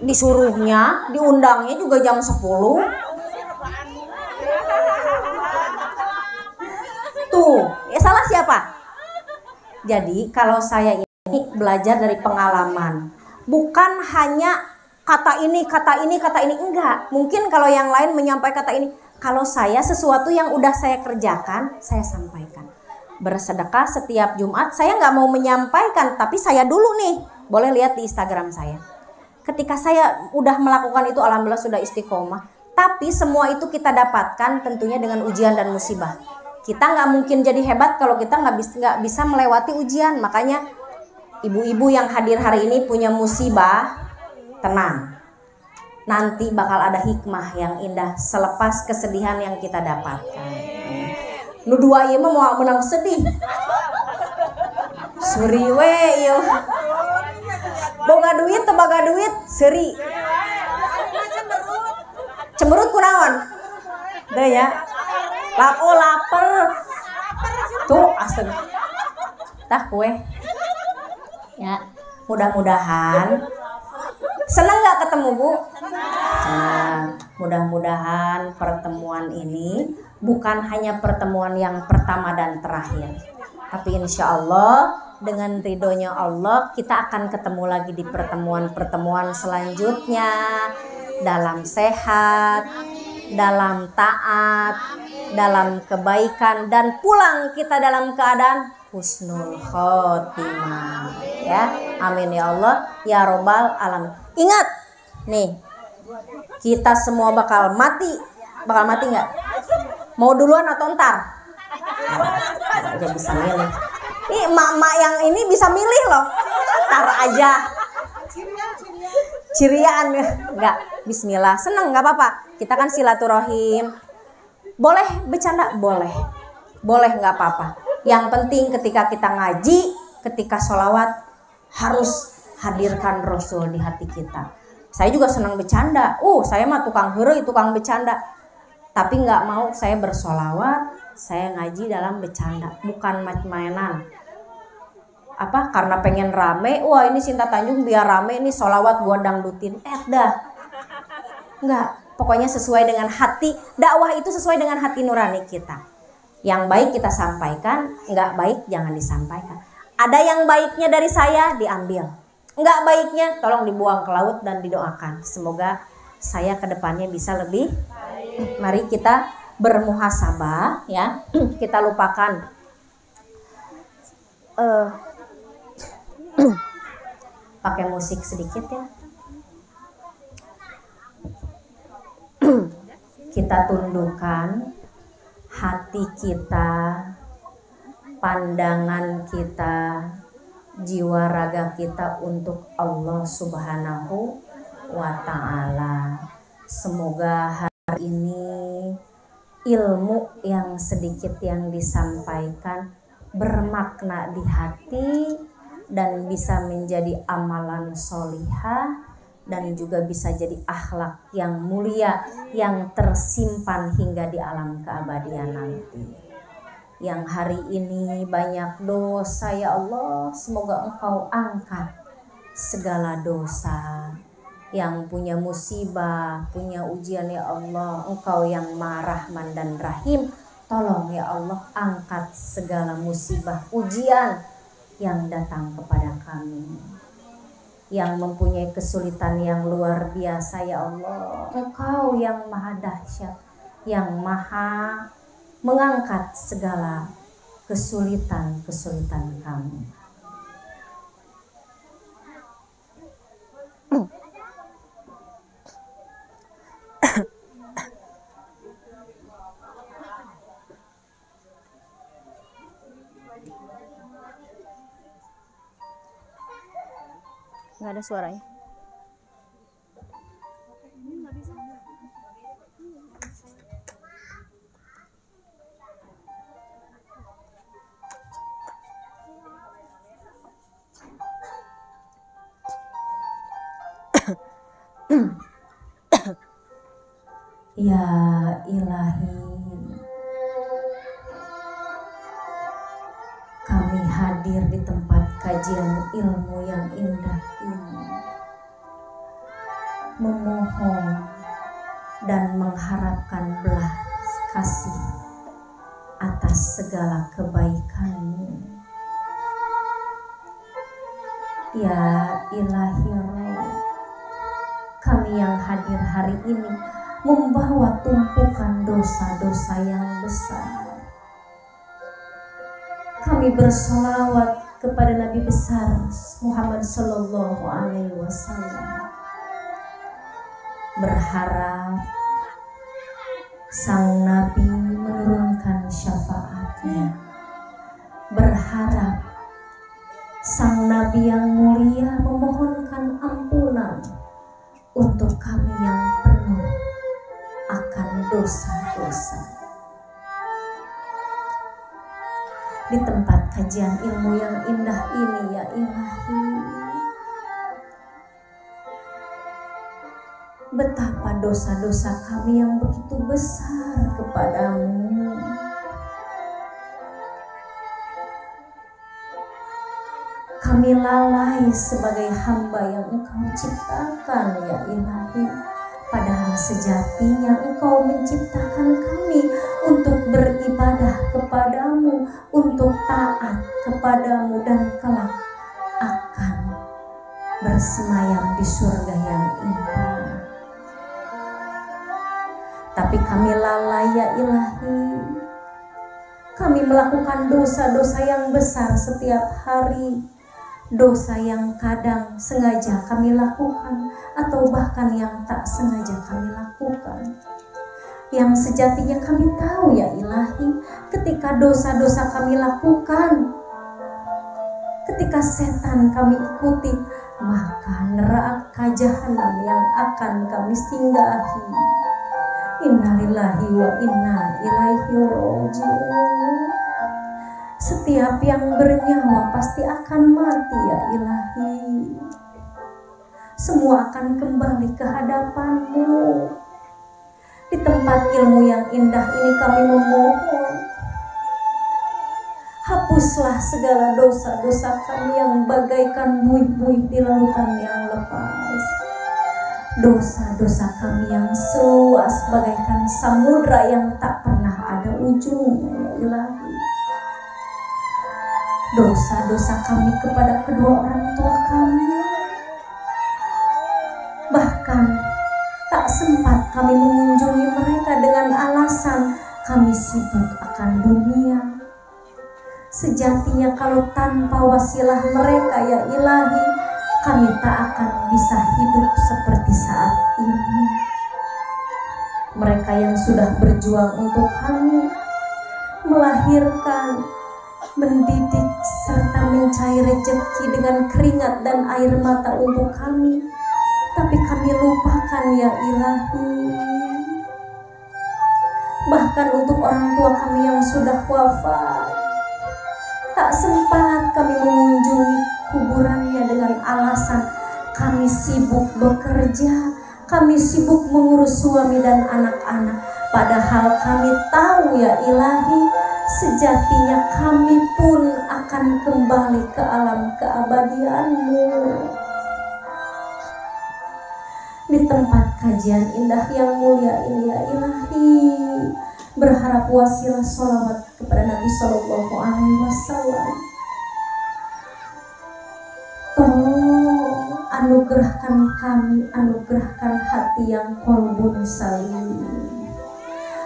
disuruhnya, diundangnya juga jam 10. Tuh, ya salah siapa? Jadi kalau saya ini belajar dari pengalaman, bukan hanya kata ini, enggak. Mungkin kalau yang lain menyampaikan kata ini, kalau saya sesuatu yang udah saya kerjakan, saya sampaikan. Bersedekah setiap Jumat, saya nggak mau menyampaikan, tapi saya dulu nih, boleh lihat di Instagram saya. Ketika saya udah melakukan itu, alhamdulillah sudah istiqomah. Tapi semua itu kita dapatkan tentunya dengan ujian dan musibah. Kita nggak mungkin jadi hebat kalau kita nggak bisa melewati ujian. Makanya ibu-ibu yang hadir hari ini punya musibah, tenang. Nanti bakal ada hikmah yang indah selepas kesedihan yang kita dapatkan. Nu dua ieu mah mau menang sedih. Seri we ieu. Boga duit, tebaga duit, seri. Cemberut kunaon? Deh ya. Lapar. Tuh asem. Tah kue. Ya, mudah-mudahan. Senang nggak ketemu Bu? Senang. Mudah-mudahan pertemuan ini bukan hanya pertemuan yang pertama dan terakhir. Tapi insya Allah dengan ridhonya Allah kita akan ketemu lagi di pertemuan-pertemuan selanjutnya. Dalam sehat, dalam taat, dalam kebaikan, dan pulang kita dalam keadaan husnul khotimah ya. Amin ya Allah ya robbal alamin. Ingat nih, kita semua bakal mati nggak? Mau duluan atau ntar? Aja bisa milih. Nih emak-emak yang ini bisa milih loh. Ntar aja. Cirian enggak, bismillah. Seneng nggak apa-apa. Kita kan silaturahim. Boleh bercanda? Boleh nggak apa-apa. Yang penting ketika kita ngaji, ketika sholawat, harus hadirkan Rasul di hati kita. Saya juga senang bercanda. Saya mah tukang heureuy, tukang bercanda. Tapi nggak mau saya bersolawat, saya ngaji dalam bercanda, bukan main-mainan. Apa? Karena pengen rame, wah ini Sinta Tanjung biar rame, ini solawat gua dangdutin. Dah. Enggak, pokoknya sesuai dengan hati. Dakwah itu sesuai dengan hati nurani kita. Yang baik kita sampaikan, enggak baik jangan disampaikan. Ada yang baiknya dari saya diambil, enggak baiknya tolong dibuang ke laut dan didoakan. Semoga saya kedepannya bisa lebih. Mari kita bermuhasabah ya. Kita lupakan pakai musik sedikit ya. Kita tundukkan hati kita, pandangan kita, jiwa raga kita untuk Allah Subhanahu wa ta'ala. Semoga hari ini ilmu yang sedikit yang disampaikan bermakna di hati dan bisa menjadi amalan solihah dan juga bisa jadi akhlak yang mulia yang tersimpan hingga di alam keabadian nanti. Yang hari ini banyak dosa ya Allah, semoga Engkau angkat segala dosa. Yang punya musibah, punya ujian ya Allah, Engkau yang Maha Rahman dan Rahim, tolong ya Allah angkat segala musibah ujian yang datang kepada kami. Yang mempunyai kesulitan yang luar biasa ya Allah, Engkau yang Maha Dahsyat, yang Maha mengangkat segala kesulitan-kesulitan kami. Nggak ada suaranya. Ya Ilahi, kami hadir di tempat kajian ilmu yang indah ini, memohon dan mengharapkan belas kasih atas segala kebaikan-Mu. Ya Ilahi Rabb, kami yang hadir hari ini membawa tumpukan dosa-dosa yang besar. Kami bersolawat kepada Nabi besar Muhammad Sallallahu Alaihi Wasallam, berharap sang Nabi menurunkan syafaatnya, berharap sang Nabi yang mulia memohonkan ampunan untuk kami yang penuh akan dosa-dosa. Di tempat kajian ilmu yang indah ini ya Ilahi, betapa dosa-dosa kami yang begitu besar kepadamu. Kami lalai sebagai hamba yang Engkau ciptakan ya Ilahi. Padahal sejatinya Engkau menciptakan kami untuk beribadah kepadamu, untuk taat kepadamu, dan kelak akan bersemayam di surga yang indah. Tapi kami lalai ya Ilahi. Kami melakukan dosa-dosa yang besar setiap hari. Dosa yang kadang sengaja kami lakukan atau bahkan yang tak sengaja kami lakukan. Yang sejatinya kami tahu ya Ilahi, ketika dosa-dosa kami lakukan, ketika setan kami ikuti, maka neraka jahanam yang akan kami singgahi. Innalillahi wa inna ilaihi raji'un. Setiap yang bernyawa pasti akan mati ya Ilahi. Semua akan kembali ke hadapan-Mu. Di tempat ilmu yang indah ini kami memohon, hapuslah segala dosa-dosa kami yang bagaikan buih-buih di lautan yang lepas. Dosa-dosa kami yang seluas bagaikan samudra yang tak pernah ada ujungnya ya Ilahi. Dosa-dosa kami kepada kedua orang tua kami, bahkan tak sempat kami mengunjungi mereka dengan alasan kami sibuk akan dunia. Sejatinya kalau tanpa wasilah mereka ya Ilahi, kami tak akan bisa hidup seperti saat ini. Mereka yang sudah berjuang untuk kami, melahirkan, mendidik, serta mencari rezeki dengan keringat dan air mata untuk kami, tapi kami lupakan ya Ilahi. Bahkan untuk orang tua kami yang sudah wafat, tak sempat kami mengunjungi kuburannya dengan alasan kami sibuk bekerja, kami sibuk mengurus suami dan anak-anak. Padahal kami tahu ya Ilahi, sejatinya kami pun akan kembali ke alam keabadian-Mu. Di tempat kajian indah yang mulia ini ya Ilahi, berharap wasilah sholawat kepada Nabi Sallallahu Alaihi Wasallam. Tolong anugerahkan kami, anugerahkan hati yang qalbun salim,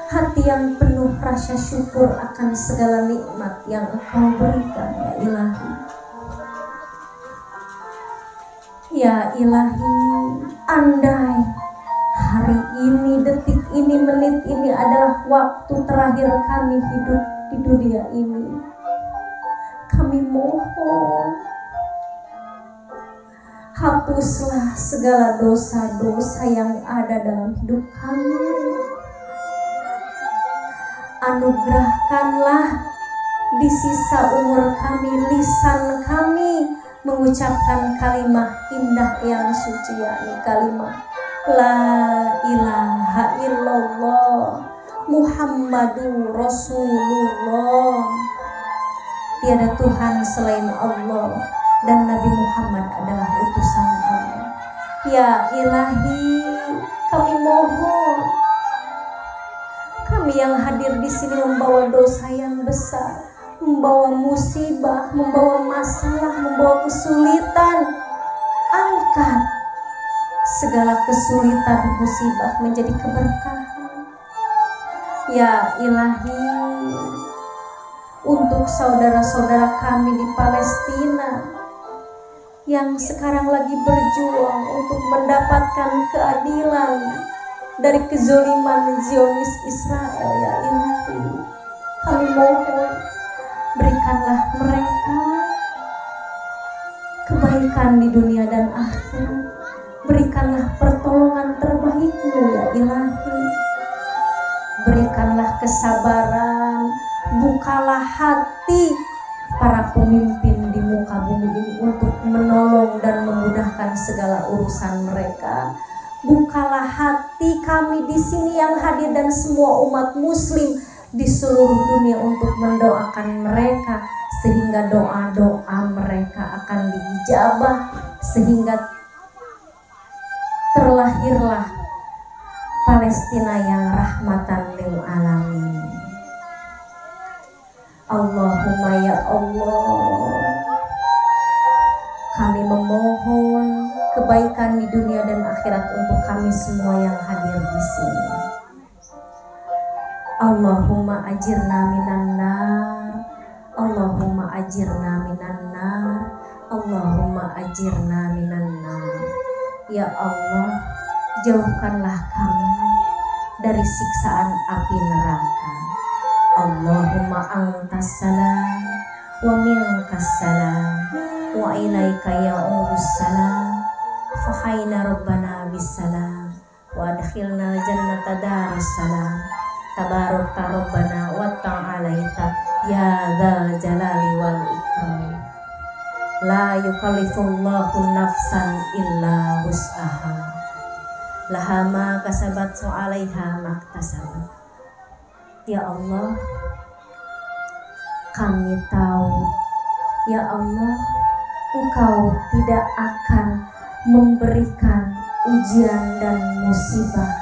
hati yang penuh rasa syukur akan segala nikmat yang Engkau berikan ya Ilahi. Ya Ilahi, andai hari ini, detik ini, menit ini adalah waktu terakhir kami hidup di dunia ini, kami mohon hapuslah segala dosa-dosa yang ada dalam hidup kami. Anugerahkanlah di sisa umur kami lisan kami mengucapkan kalimat indah yang suci, yakni kalimat La ilaha illallah Muhammadur Rasulullah. Tiada Tuhan selain Allah dan Nabi Muhammad adalah utusan Allah. Ya Ilahi, kami mohon, kami yang hadir di sini membawa dosa yang besar, membawa musibah, membawa masalah, membawa kesulitan. Angkat segala kesulitan musibah menjadi keberkahan. Ya Ilahi, untuk saudara-saudara kami di Palestina yang sekarang lagi berjuang untuk mendapatkan keadilan dari kezoliman Zionis Israel, ya Ilahi, kami mohon berikanlah mereka kebaikan di dunia dan akhirat. Berikanlah pertolongan terbaik-Mu, ya Ilahi. Berikanlah kesabaran, bukalah hati para pemimpin di muka bumi ini untuk menolong dan memudahkan segala urusan mereka. Bukalah hati kami di sini yang hadir dan semua umat muslim di seluruh dunia untuk mendoakan mereka sehingga doa-doa mereka akan diijabah, sehingga terlahirlah Palestina yang rahmatan lil alamin. Allahumma ya Allah, kami memohon kebaikan di dunia dan akhirat untuk kami semua yang hadir di sini. Allahumma ajirna minan nar, Allahumma ajirna minan nar, Allahumma ajirna minan nar. Ya Allah, jauhkanlah kami dari siksaan api neraka. Allahumma antas salam wa minkas salam wa ilaika ya'udus salam fa hayna rabbana bis salam wa adkhilna jannata darus salam tabarakta rabbana wa ta'alaita ya dzal jalali wal ikram. La yukallifullahu nafsan illa wus'aha, laha ma kasabat wa 'alaiha maktasabat. Ya Allah, kami tahu, ya Allah, Engkau tidak akan memberikan ujian dan musibah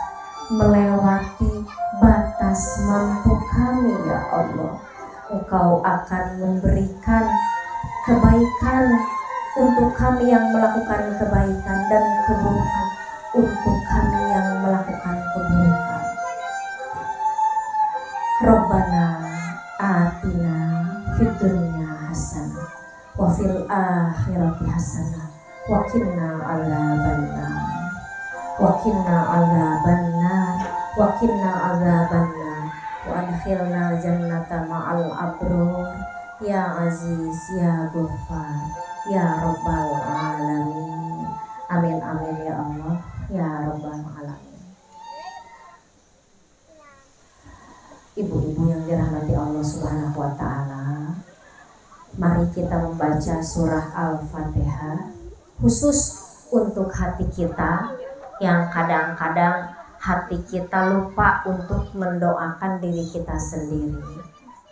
melewati batas mampu kami, ya Allah. Engkau akan memberikan kebaikan untuk kami yang melakukan kebaikan dan keburukan untuk kami yang melakukan keburukan. Rabbana atina fid dunya hasanah wa fil akhirati hasanah wa qina adzabannar wa qina adzabannar wa qina adzabannar wa adkhilna jannata ma'al abror ya aziz ya ghaffar ya rabbal alamin. Amin amin ya Allah ya rabbal alamin. Ibu-ibu yang dirahmati Allah Subhanahu wa taala, mari kita membaca surah Al-Fatihah khusus untuk hati kita yang kadang-kadang hati kita lupa untuk mendoakan diri kita sendiri.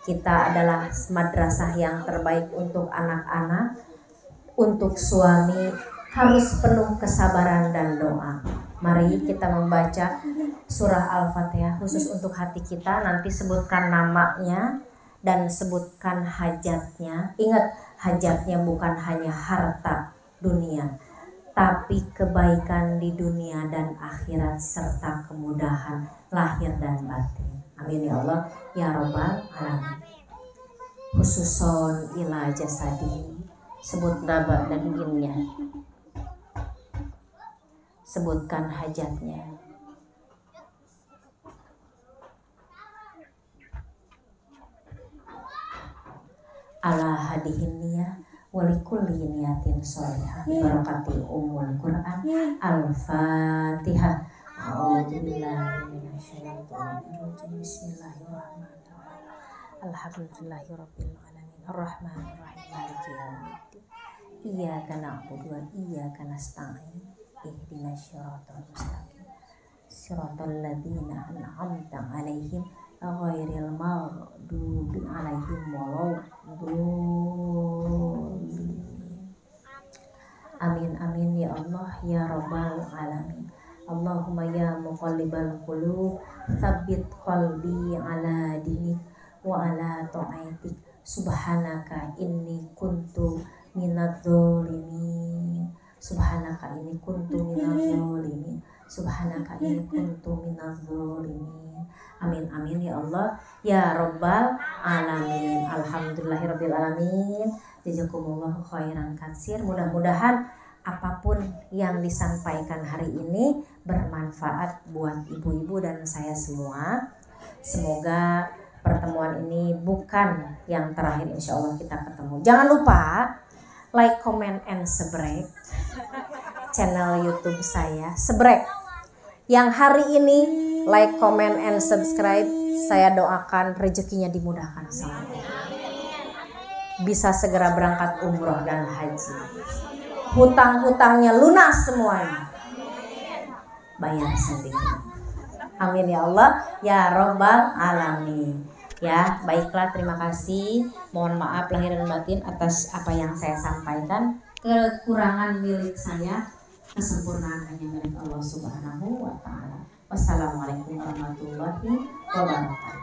Kita adalah madrasah yang terbaik untuk anak-anak, untuk suami harus penuh kesabaran dan doa. Mari kita membaca surah Al-Fatihah khusus untuk hati kita. Nanti sebutkan namanya dan sebutkan hajatnya. Ingat, hajatnya bukan hanya harta dunia, tapi kebaikan di dunia dan akhirat serta kemudahan lahir dan batin. Amin ya Allah ya Rabbal alamin. Khususon ila jasadi, sebut nama dan jinnya, sebutkan hajatnya. ala hadihin niyah walikulli niyatin sholihah barakati umul Quran. Al-Fatihah. A'udzubillahi minasyaitonirrajim. Bismillahirrahmanirrahim. Alhamdulillahirabbil alamin arrahmanirrahim maliki yaumiddin. Iyyaka na'budu wa iyyaka nasta'in. Ihdinas siratal mustaqim. Siratal ladzina an'amta 'alaihim ghairil maghdubi 'alaihim waladdallin. Amin amin ya Allah ya rabbal alamin. Allahumma ya muqallibal qulub tsabbit qalbi ala dinik wa ala ta'atik. Subhanaka inni kuntu minadz zalimin. Subhanaka inni kuntu minadz zalimin. Subhanaka inni kuntu minadz zalimin. Amin amin ya Allah ya rabbal alamin. Alhamdulillahirabbil alamin. Jazakumullahu khairan katsir. Mudah-mudahan apapun yang disampaikan hari ini bermanfaat buat ibu-ibu dan saya semua. Semoga pertemuan ini bukan yang terakhir, insya Allah kita ketemu. Jangan lupa like, comment, and subscribe channel YouTube saya. Subscribe. Yang hari ini like, comment, and subscribe, saya doakan rezekinya dimudahkan selalu. Bisa segera berangkat umroh dan haji. Hutang-hutangnya lunas semuanya. Bayar sendiri. Amin ya Allah ya rabbal alamin. Ya, baiklah, terima kasih. Mohon maaf lahir dan batin atas apa yang saya sampaikan. Kekurangan milik saya, kesempurnaan hanya milik Allah Subhanahu wa taala. Wassalamualaikum warahmatullahi wabarakatuh.